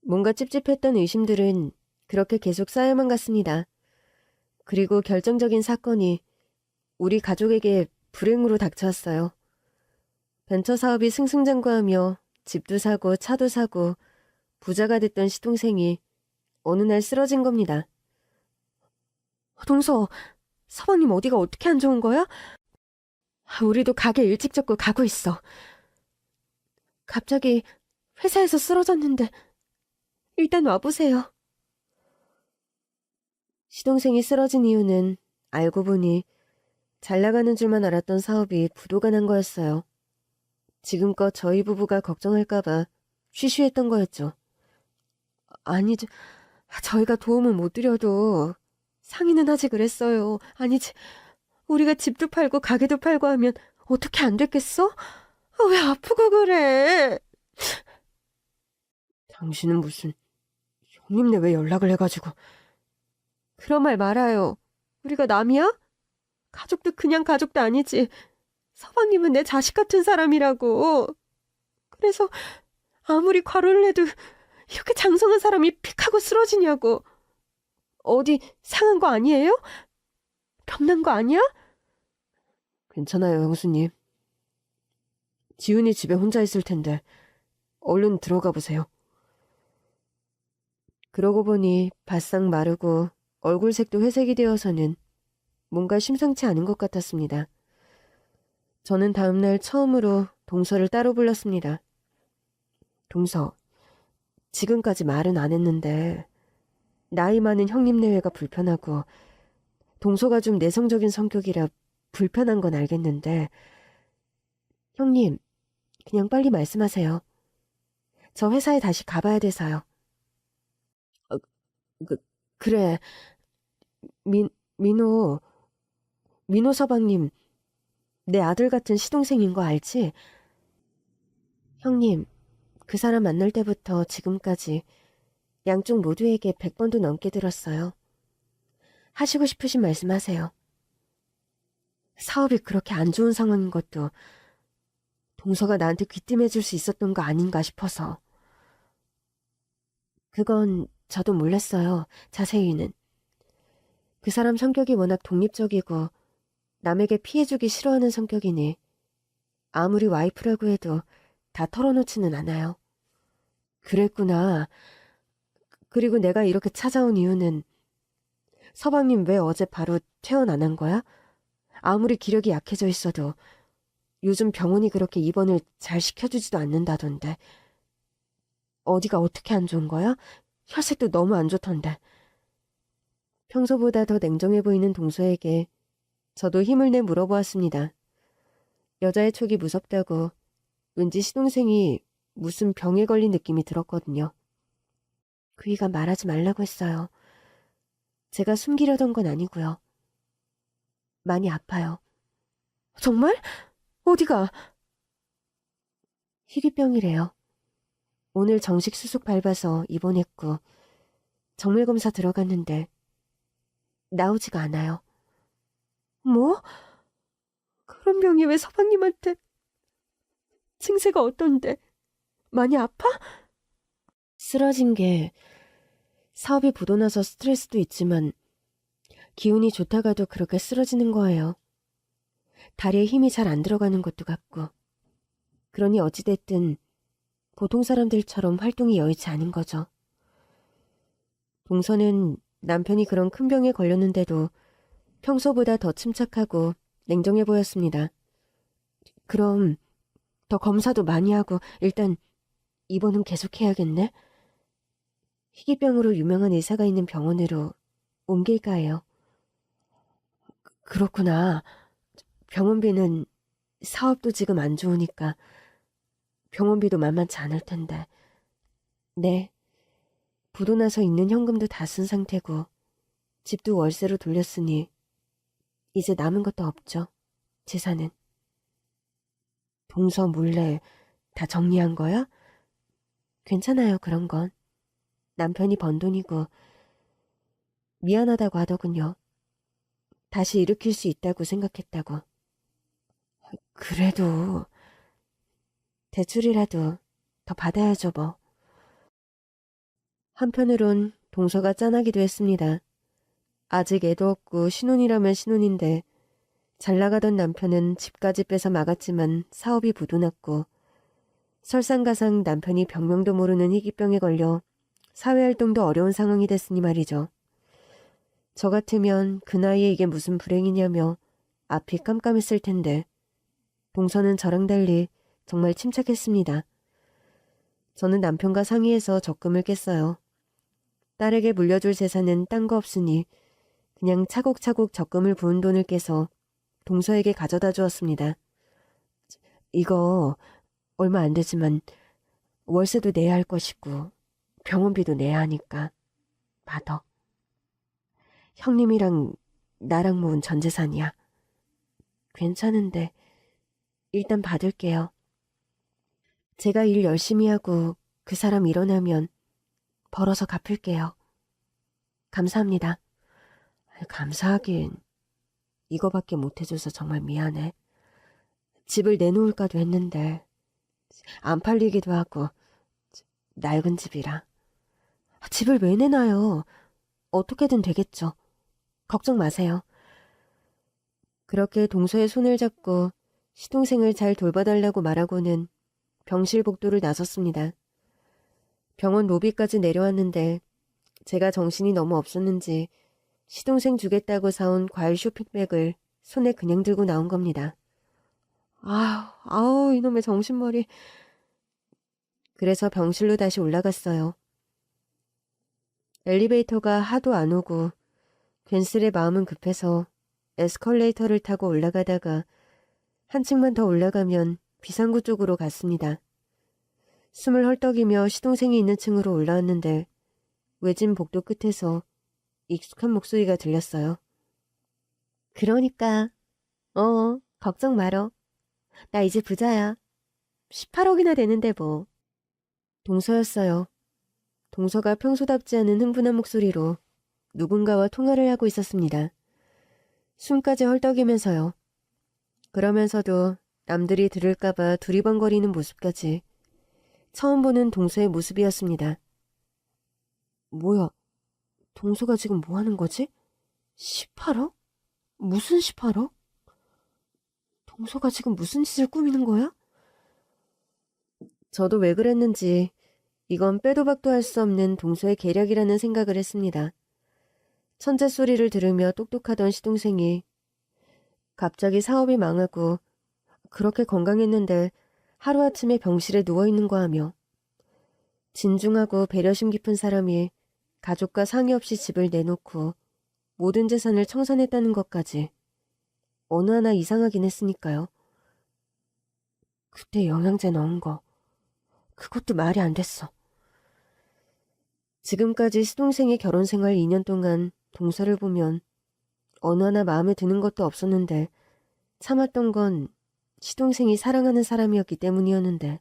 뭔가 찝찝했던 의심들은 그렇게 계속 쌓여만 갔습니다. 그리고 결정적인 사건이 우리 가족에게 불행으로 닥쳐왔어요. 벤처 사업이 승승장구하며 집도 사고 차도 사고 부자가 됐던 시동생이 어느 날 쓰러진 겁니다. 동서, 서방님 어디가 어떻게 안 좋은 거야? 우리도 가게 일찍 접고 가고 있어. 갑자기 회사에서 쓰러졌는데 일단 와보세요. 시동생이 쓰러진 이유는 알고 보니 잘 나가는 줄만 알았던 사업이 부도가 난 거였어요. 지금껏 저희 부부가 걱정할까봐 쉬쉬했던 거였죠. 아니지, 저희가 도움을 못 드려도 상의는 하지 그랬어요. 아니지, 우리가 집도 팔고 가게도 팔고 하면 어떻게 안 됐겠어? 왜 아프고 그래? 당신은 무슨 형님네 왜 연락을 해가지고. 그런 말 말아요. 우리가 남이야? 가족도 그냥 가족도 아니지. 서방님은 내 자식 같은 사람이라고. 그래서 아무리 과로를 해도 이렇게 장성한 사람이 픽하고 쓰러지냐고. 어디 상한 거 아니에요? 병난 거 아니야? 괜찮아요, 형수님. 지훈이 집에 혼자 있을 텐데 얼른 들어가 보세요. 그러고 보니 바싹 마르고 얼굴색도 회색이 되어서는 뭔가 심상치 않은 것 같았습니다. 저는 다음날 처음으로 동서를 따로 불렀습니다. 동서, 지금까지 말은 안 했는데 나이 많은 형님 내외가 불편하고 동서가 좀 내성적인 성격이라 불편한 건 알겠는데 형님, 그냥 빨리 말씀하세요. 저 회사에 다시 가봐야 돼서요. 그래. 민호 서방님, 내 아들 같은 시동생인 거 알지? 형님, 그 사람 만날 때부터 지금까지 양쪽 모두에게 100번도 넘게 들었어요. 하시고 싶으신 말씀 하세요. 사업이 그렇게 안 좋은 상황인 것도 동서가 나한테 귀띔해줄 수 있었던 거 아닌가 싶어서. 그건 저도 몰랐어요, 자세히는. 그 사람 성격이 워낙 독립적이고 남에게 피해주기 싫어하는 성격이니 아무리 와이프라고 해도 다 털어놓지는 않아요. 그랬구나. 그리고 내가 이렇게 찾아온 이유는 서방님 왜 어제 바로 퇴원 안 한 거야? 아무리 기력이 약해져 있어도 요즘 병원이 그렇게 입원을 잘 시켜주지도 않는다던데. 어디가 어떻게 안 좋은 거야? 혈색도 너무 안 좋던데. 평소보다 더 냉정해 보이는 동서에게 저도 힘을 내 물어보았습니다. 여자의 촉이 무섭다고 왠지 시동생이 무슨 병에 걸린 느낌이 들었거든요. 그이가 말하지 말라고 했어요. 제가 숨기려던 건 아니고요. 많이 아파요. 정말? 어디가? 희귀병이래요. 오늘 정식 수속 밟아서 입원했고 정밀검사 들어갔는데 나오지가 않아요. 뭐? 그런 병이 왜 서방님한테? 증세가 어떤데? 많이 아파? 쓰러진 게 사업이 부도나서 스트레스도 있지만 기운이 좋다가도 그렇게 쓰러지는 거예요. 다리에 힘이 잘 안 들어가는 것도 같고. 그러니 어찌됐든 보통 사람들처럼 활동이 여의치 않은 거죠. 동서는 남편이 그런 큰 병에 걸렸는데도 평소보다 더 침착하고 냉정해 보였습니다. 그럼 더 검사도 많이 하고 일단 입원은 계속해야겠네? 희귀병으로 유명한 의사가 있는 병원으로 옮길까 해요. 그렇구나. 병원비는 사업도 지금 안 좋으니까 병원비도 만만치 않을 텐데. 네. 부도 나서 있는 현금도 다 쓴 상태고 집도 월세로 돌렸으니 이제 남은 것도 없죠. 재산은. 동서 몰래 다 정리한 거야? 괜찮아요, 그런 건. 남편이 번 돈이고 미안하다고 하더군요. 다시 일으킬 수 있다고 생각했다고. 그래도 대출이라도 더 받아야죠 뭐. 한편으론 동서가 짠하기도 했습니다. 아직 애도 없고 신혼이라면 신혼인데 잘 나가던 남편은 집까지 뺏어 막았지만 사업이 부도났고 설상가상 남편이 병명도 모르는 희귀병에 걸려 사회활동도 어려운 상황이 됐으니 말이죠. 저 같으면 그 나이에 이게 무슨 불행이냐며 앞이 깜깜했을 텐데 동서는 저랑 달리 정말 침착했습니다. 저는 남편과 상의해서 적금을 깼어요. 딸에게 물려줄 재산은 딴 거 없으니 그냥 차곡차곡 적금을 부은 돈을 깨서 동서에게 가져다 주었습니다. 이거 얼마 안 되지만 월세도 내야 할 것이고 병원비도 내야 하니까 받아. 형님이랑 나랑 모은 전 재산이야. 괜찮은데 일단 받을게요. 제가 일 열심히 하고 그 사람 일어나면 벌어서 갚을게요. 감사합니다. 감사하긴 이거밖에 못해줘서 정말 미안해. 집을 내놓을까도 했는데 안 팔리기도 하고 낡은 집이라. 집을 왜 내놔요? 어떻게든 되겠죠. 걱정 마세요. 그렇게 동서의 손을 잡고 시동생을 잘 돌봐달라고 말하고는 병실 복도를 나섰습니다. 병원 로비까지 내려왔는데 제가 정신이 너무 없었는지 시동생 주겠다고 사온 과일 쇼핑백을 손에 그냥 들고 나온 겁니다. 아우, 이놈의 정신머리. 그래서 병실로 다시 올라갔어요. 엘리베이터가 하도 안 오고 괜스레 마음은 급해서 에스컬레이터를 타고 올라가다가 한층만 더 올라가면 비상구 쪽으로 갔습니다. 숨을 헐떡이며 시동생이 있는 층으로 올라왔는데 외진 복도 끝에서 익숙한 목소리가 들렸어요. 그러니까 걱정 말어. 나 이제 부자야. 18억이나 되는데 뭐. 동서였어요. 동서가 평소답지 않은 흥분한 목소리로 누군가와 통화를 하고 있었습니다. 숨까지 헐떡이면서요. 그러면서도 남들이 들을까봐 두리번거리는 모습까지 처음 보는 동서의 모습이었습니다. 뭐야, 동서가 지금 뭐 하는 거지? 18억? 무슨 18억? 동서가 지금 무슨 짓을 꾸미는 거야? 저도 왜 그랬는지 이건 빼도 박도 할 수 없는 동서의 계략이라는 생각을 했습니다. 천재 소리를 들으며 똑똑하던 시동생이 갑자기 사업이 망하고 그렇게 건강했는데 하루아침에 병실에 누워있는 거 하며 진중하고 배려심 깊은 사람이 가족과 상의 없이 집을 내놓고 모든 재산을 청산했다는 것까지 어느 하나 이상하긴 했으니까요. 그때 영양제 넣은 거 그것도 말이 안 됐어. 지금까지 시동생의 결혼 생활 2년 동안 동서를 보면 어느 하나 마음에 드는 것도 없었는데 참았던 건 시동생이 사랑하는 사람이었기 때문이었는데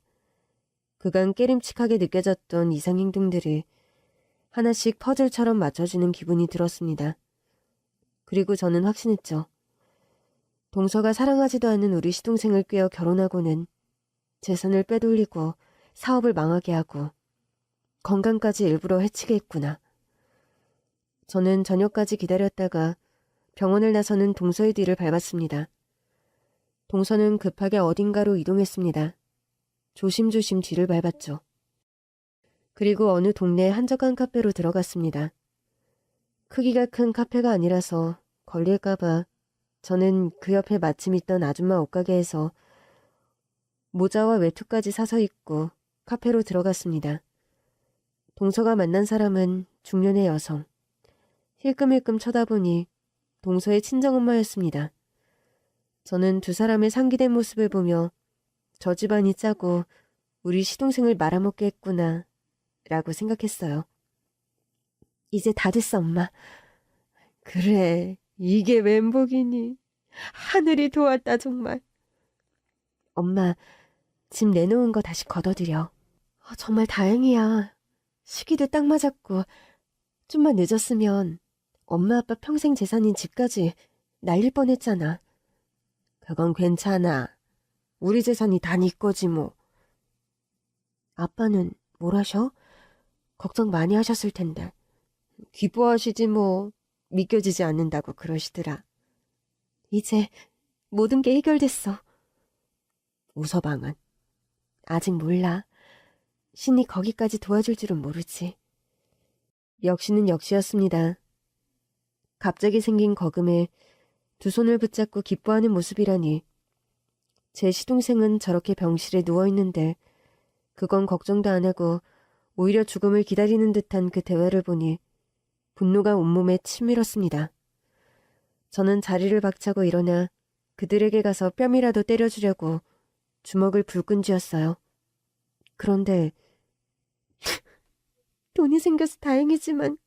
그간 깨림칙하게 느껴졌던 이상 행동들이 하나씩 퍼즐처럼 맞춰지는 기분이 들었습니다. 그리고 저는 확신했죠. 동서가 사랑하지도 않은 우리 시동생을 꿰어 결혼하고는 재산을 빼돌리고 사업을 망하게 하고 건강까지 일부러 해치게 했구나. 저는 저녁까지 기다렸다가 병원을 나서는 동서의 뒤를 밟았습니다. 동서는 급하게 어딘가로 이동했습니다. 조심조심 뒤를 밟았죠. 그리고 어느 동네 한적한 카페로 들어갔습니다. 크기가 큰 카페가 아니라서 걸릴까봐 저는 그 옆에 마침 있던 아줌마 옷가게에서 모자와 외투까지 사서 입고 카페로 들어갔습니다. 동서가 만난 사람은 중년의 여성. 힐끔힐끔 쳐다보니 동서의 친정엄마였습니다. 저는 두 사람의 상기된 모습을 보며 저 집안이 짜고 우리 시동생을 말아먹게 했구나 라고 생각했어요. 이제 다 됐어, 엄마. 그래, 이게 웬 복이니. 하늘이 도왔다 정말. 엄마, 집 내놓은 거 다시 걷어들여. 정말 다행이야. 시기도 딱 맞았고 좀만 늦었으면 엄마 아빠 평생 재산인 집까지 날릴 뻔했잖아. 그건 괜찮아. 우리 재산이 다 네 거지 뭐. 아빠는 뭘 하셔? 걱정 많이 하셨을 텐데. 기뻐하시지 뭐. 믿겨지지 않는다고 그러시더라. 이제 모든 게 해결됐어. 우서방은? 아직 몰라. 신이 거기까지 도와줄 줄은 모르지. 역시는 역시였습니다. 갑자기 생긴 거금에 두 손을 붙잡고 기뻐하는 모습이라니. 제 시동생은 저렇게 병실에 누워있는데 그건 걱정도 안 하고 오히려 죽음을 기다리는 듯한 그 대화를 보니 분노가 온몸에 치밀었습니다. 저는 자리를 박차고 일어나 그들에게 가서 뺨이라도 때려주려고 주먹을 불끈 쥐었어요. 그런데 돈이 생겨서 다행이지만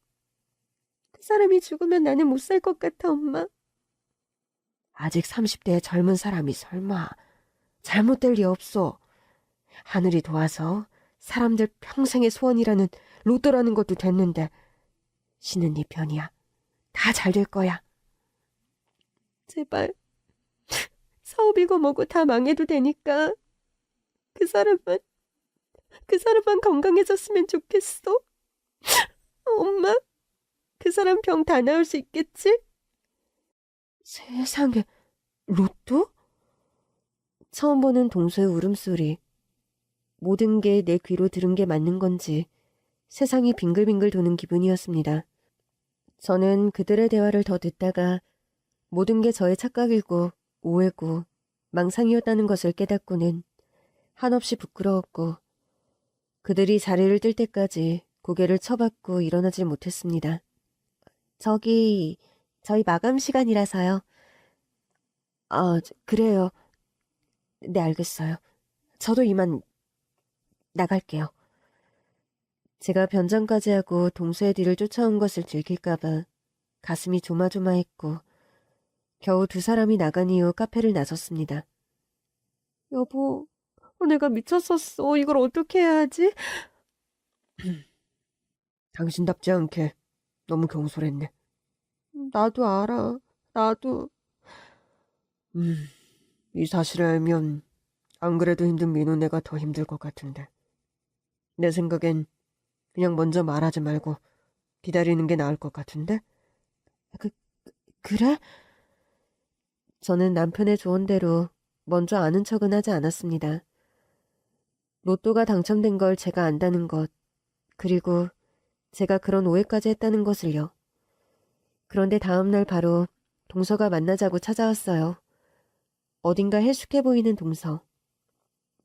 그 사람이 죽으면 나는 못 살 것 같아, 엄마. 아직 30대의 젊은 사람이 설마 잘못될 리 없어. 하늘이 도와서 사람들 평생의 소원이라는 로또라는 것도 됐는데 신은 네 편이야. 다 잘 될 거야. 제발 사업이고 뭐고 다 망해도 되니까 그 사람만 건강해졌으면 좋겠어. 엄마, 그 사람 병 다 나을 수 있겠지? 세상에, 로또? 처음 보는 동서의 울음소리. 모든 게 내 귀로 들은 게 맞는 건지 세상이 빙글빙글 도는 기분이었습니다. 저는 그들의 대화를 더 듣다가 모든 게 저의 착각이고 오해고 망상이었다는 것을 깨닫고는 한없이 부끄러웠고 그들이 자리를 뜰 때까지 고개를 쳐박고 일어나질 못했습니다. 저희 마감 시간이라서요. 그래요. 네, 알겠어요. 저도 이만 나갈게요. 제가 변장까지 하고 동서의 뒤를 쫓아온 것을 들킬까봐 가슴이 조마조마했고 겨우 두 사람이 나간 이후 카페를 나섰습니다. 여보, 내가 미쳤었어. 이걸 어떻게 해야 하지? 당신답지 않게 너무 경솔했네. 나도 알아. 나도. 이 사실을 알면 안 그래도 힘든 민호네가 더 힘들 것 같은데. 내 생각엔 그냥 먼저 말하지 말고 기다리는 게 나을 것 같은데? 그래? 저는 남편의 조언대로 먼저 아는 척은 하지 않았습니다. 로또가 당첨된 걸 제가 안다는 것, 그리고 제가 그런 오해까지 했다는 것을요. 그런데 다음날 바로 동서가 만나자고 찾아왔어요. 어딘가 해숙해 보이는 동서.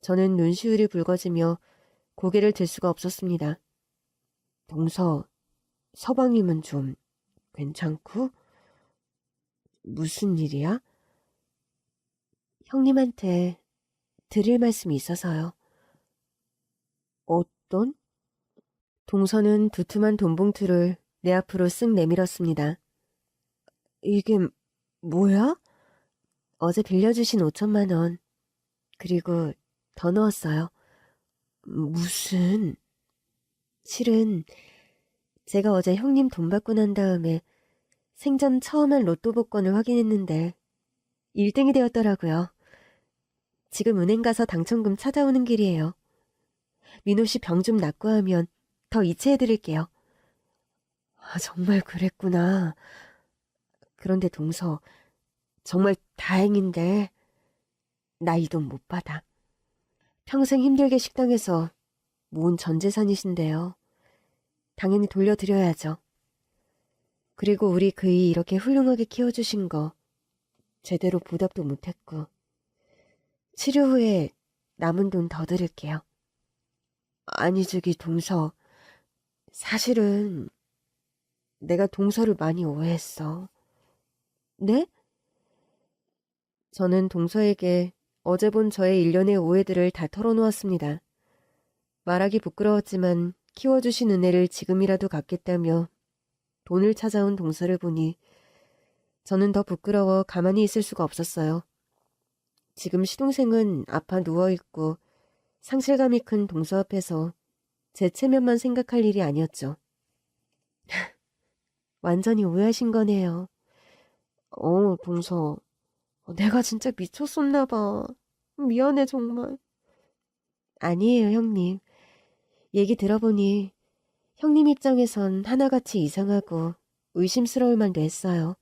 저는 눈시울이 붉어지며 고개를 들 수가 없었습니다. 동서, 서방님은 좀 괜찮고? 무슨 일이야? 형님한테 드릴 말씀이 있어서요. 어떤? 동서는 두툼한 돈봉투를 내 앞으로 쓱 내밀었습니다. 이게 뭐야? 어제 빌려주신 5천만 원. 그리고 더 넣었어요. 무슨... 실은 제가 어제 형님 돈 받고 난 다음에 생전 처음 한 로또 복권을 확인했는데 1등이 되었더라고요. 지금 은행 가서 당첨금 찾아오는 길이에요. 민호 씨 병 좀 낫고 하면 더 이체해드릴게요. 아, 정말 그랬구나. 그런데 동서, 정말 다행인데 나 이 돈 못 받아. 평생 힘들게 식당에서 모은 전 재산이신데요. 당연히 돌려드려야죠. 그리고 우리 그이 이렇게 훌륭하게 키워주신 거 제대로 보답도 못했고 치료 후에 남은 돈 더 드릴게요. 아니 저기 동서, 사실은 내가 동서를 많이 오해했어. 네? 저는 동서에게 어제 본 저의 일련의 오해들을 다 털어놓았습니다. 말하기 부끄러웠지만 키워주신 은혜를 지금이라도 갚겠다며 돈을 찾아온 동서를 보니 저는 더 부끄러워 가만히 있을 수가 없었어요. 지금 시동생은 아파 누워있고 상실감이 큰 동서 앞에서 제 체면만 생각할 일이 아니었죠. 완전히 오해하신 거네요. 동서. 내가 진짜 미쳤었나 봐. 미안해 정말. 아니에요 형님. 얘기 들어보니 형님 입장에선 하나같이 이상하고 의심스러울 만도 했어요.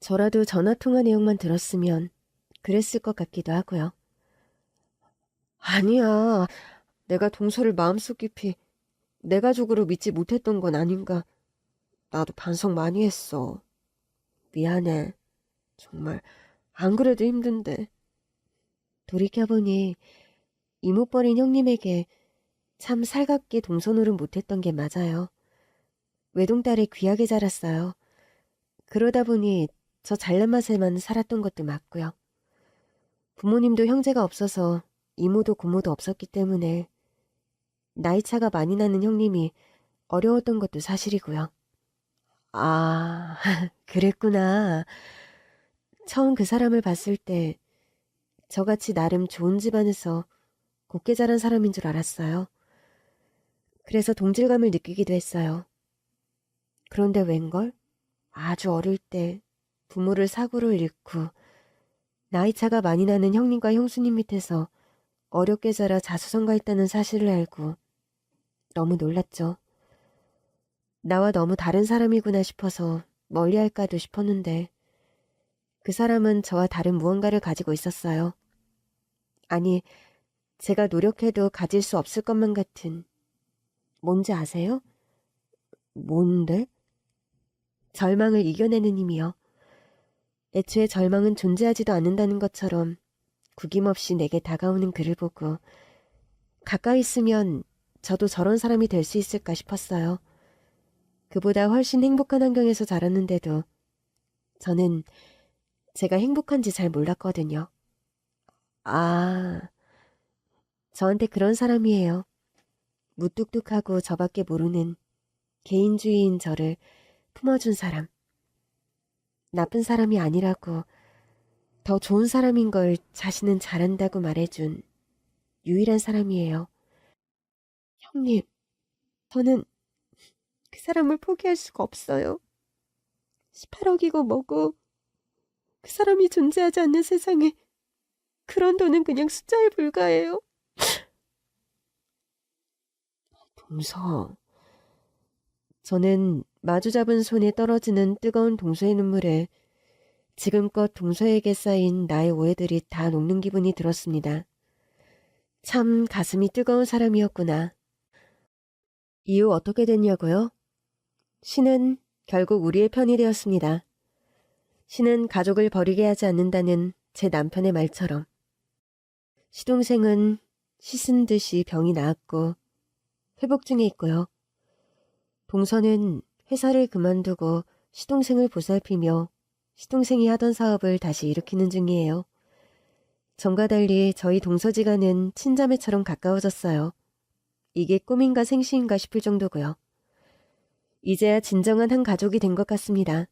저라도 전화통화 내용만 들었으면 그랬을 것 같기도 하고요. 아니야. 내가 동서를 마음속 깊이 내 가족으로 믿지 못했던 건 아닌가. 나도 반성 많이 했어. 미안해. 정말 안 그래도 힘든데. 돌이켜보니 이모뻘인 형님에게 참 살갑게 동서노릇 못했던 게 맞아요. 외동딸이 귀하게 자랐어요. 그러다 보니 저 잘난 맛에만 살았던 것도 맞고요. 부모님도 형제가 없어서 이모도 고모도 없었기 때문에 나이 차가 많이 나는 형님이 어려웠던 것도 사실이고요. 아, 그랬구나. 처음 그 사람을 봤을 때 저같이 나름 좋은 집안에서 곱게 자란 사람인 줄 알았어요. 그래서 동질감을 느끼기도 했어요. 그런데 웬걸? 아주 어릴 때 부모를 사고로 잃고 나이 차가 많이 나는 형님과 형수님 밑에서 어렵게 자라 자수성가했다는 사실을 알고 너무 놀랐죠. 나와 너무 다른 사람이구나 싶어서 멀리할까도 싶었는데 그 사람은 저와 다른 무언가를 가지고 있었어요. 아니, 제가 노력해도 가질 수 없을 것만 같은. 뭔지 아세요? 뭔데? 절망을 이겨내는 힘이요. 애초에 절망은 존재하지도 않는다는 것처럼 구김없이 내게 다가오는 그를 보고 가까이 있으면 저도 저런 사람이 될 수 있을까 싶었어요. 그보다 훨씬 행복한 환경에서 자랐는데도 저는 제가 행복한지 잘 몰랐거든요. 아, 저한테 그런 사람이에요. 무뚝뚝하고 저밖에 모르는 개인주의인 저를 품어준 사람. 나쁜 사람이 아니라고, 더 좋은 사람인 걸 자신은 잘한다고 말해준 유일한 사람이에요. 형님, 저는 그 사람을 포기할 수가 없어요. 18억이고 뭐고 그 사람이 존재하지 않는 세상에 그런 돈은 그냥 숫자에 불과해요. 동서. 저는 마주 잡은 손에 떨어지는 뜨거운 동서의 눈물에 지금껏 동서에게 쌓인 나의 오해들이 다 녹는 기분이 들었습니다. 참 가슴이 뜨거운 사람이었구나. 이후 어떻게 됐냐고요? 신은 결국 우리의 편이 되었습니다. 신은 가족을 버리게 하지 않는다는 제 남편의 말처럼. 시동생은 씻은 듯이 병이 나았고 회복 중에 있고요. 동서는 회사를 그만두고 시동생을 보살피며 시동생이 하던 사업을 다시 일으키는 중이에요. 전과 달리 저희 동서지간은 친자매처럼 가까워졌어요. 이게 꿈인가 생시인가 싶을 정도고요. 이제야 진정한 한 가족이 된 것 같습니다.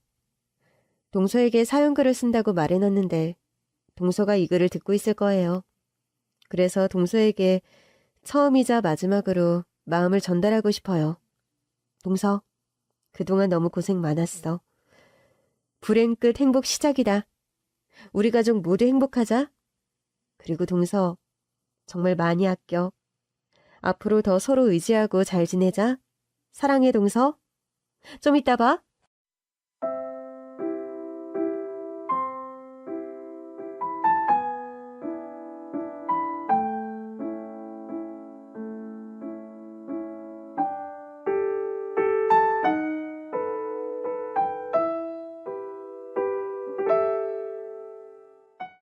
동서에게 사연글을 쓴다고 말해놨는데 동서가 이 글을 듣고 있을 거예요. 그래서 동서에게 처음이자 마지막으로 마음을 전달하고 싶어요. 동서, 그동안 너무 고생 많았어. 불행 끝 행복 시작이다. 우리 가족 모두 행복하자. 그리고 동서, 정말 많이 아껴. 앞으로 더 서로 의지하고 잘 지내자. 사랑해 동서. 좀 이따 봐.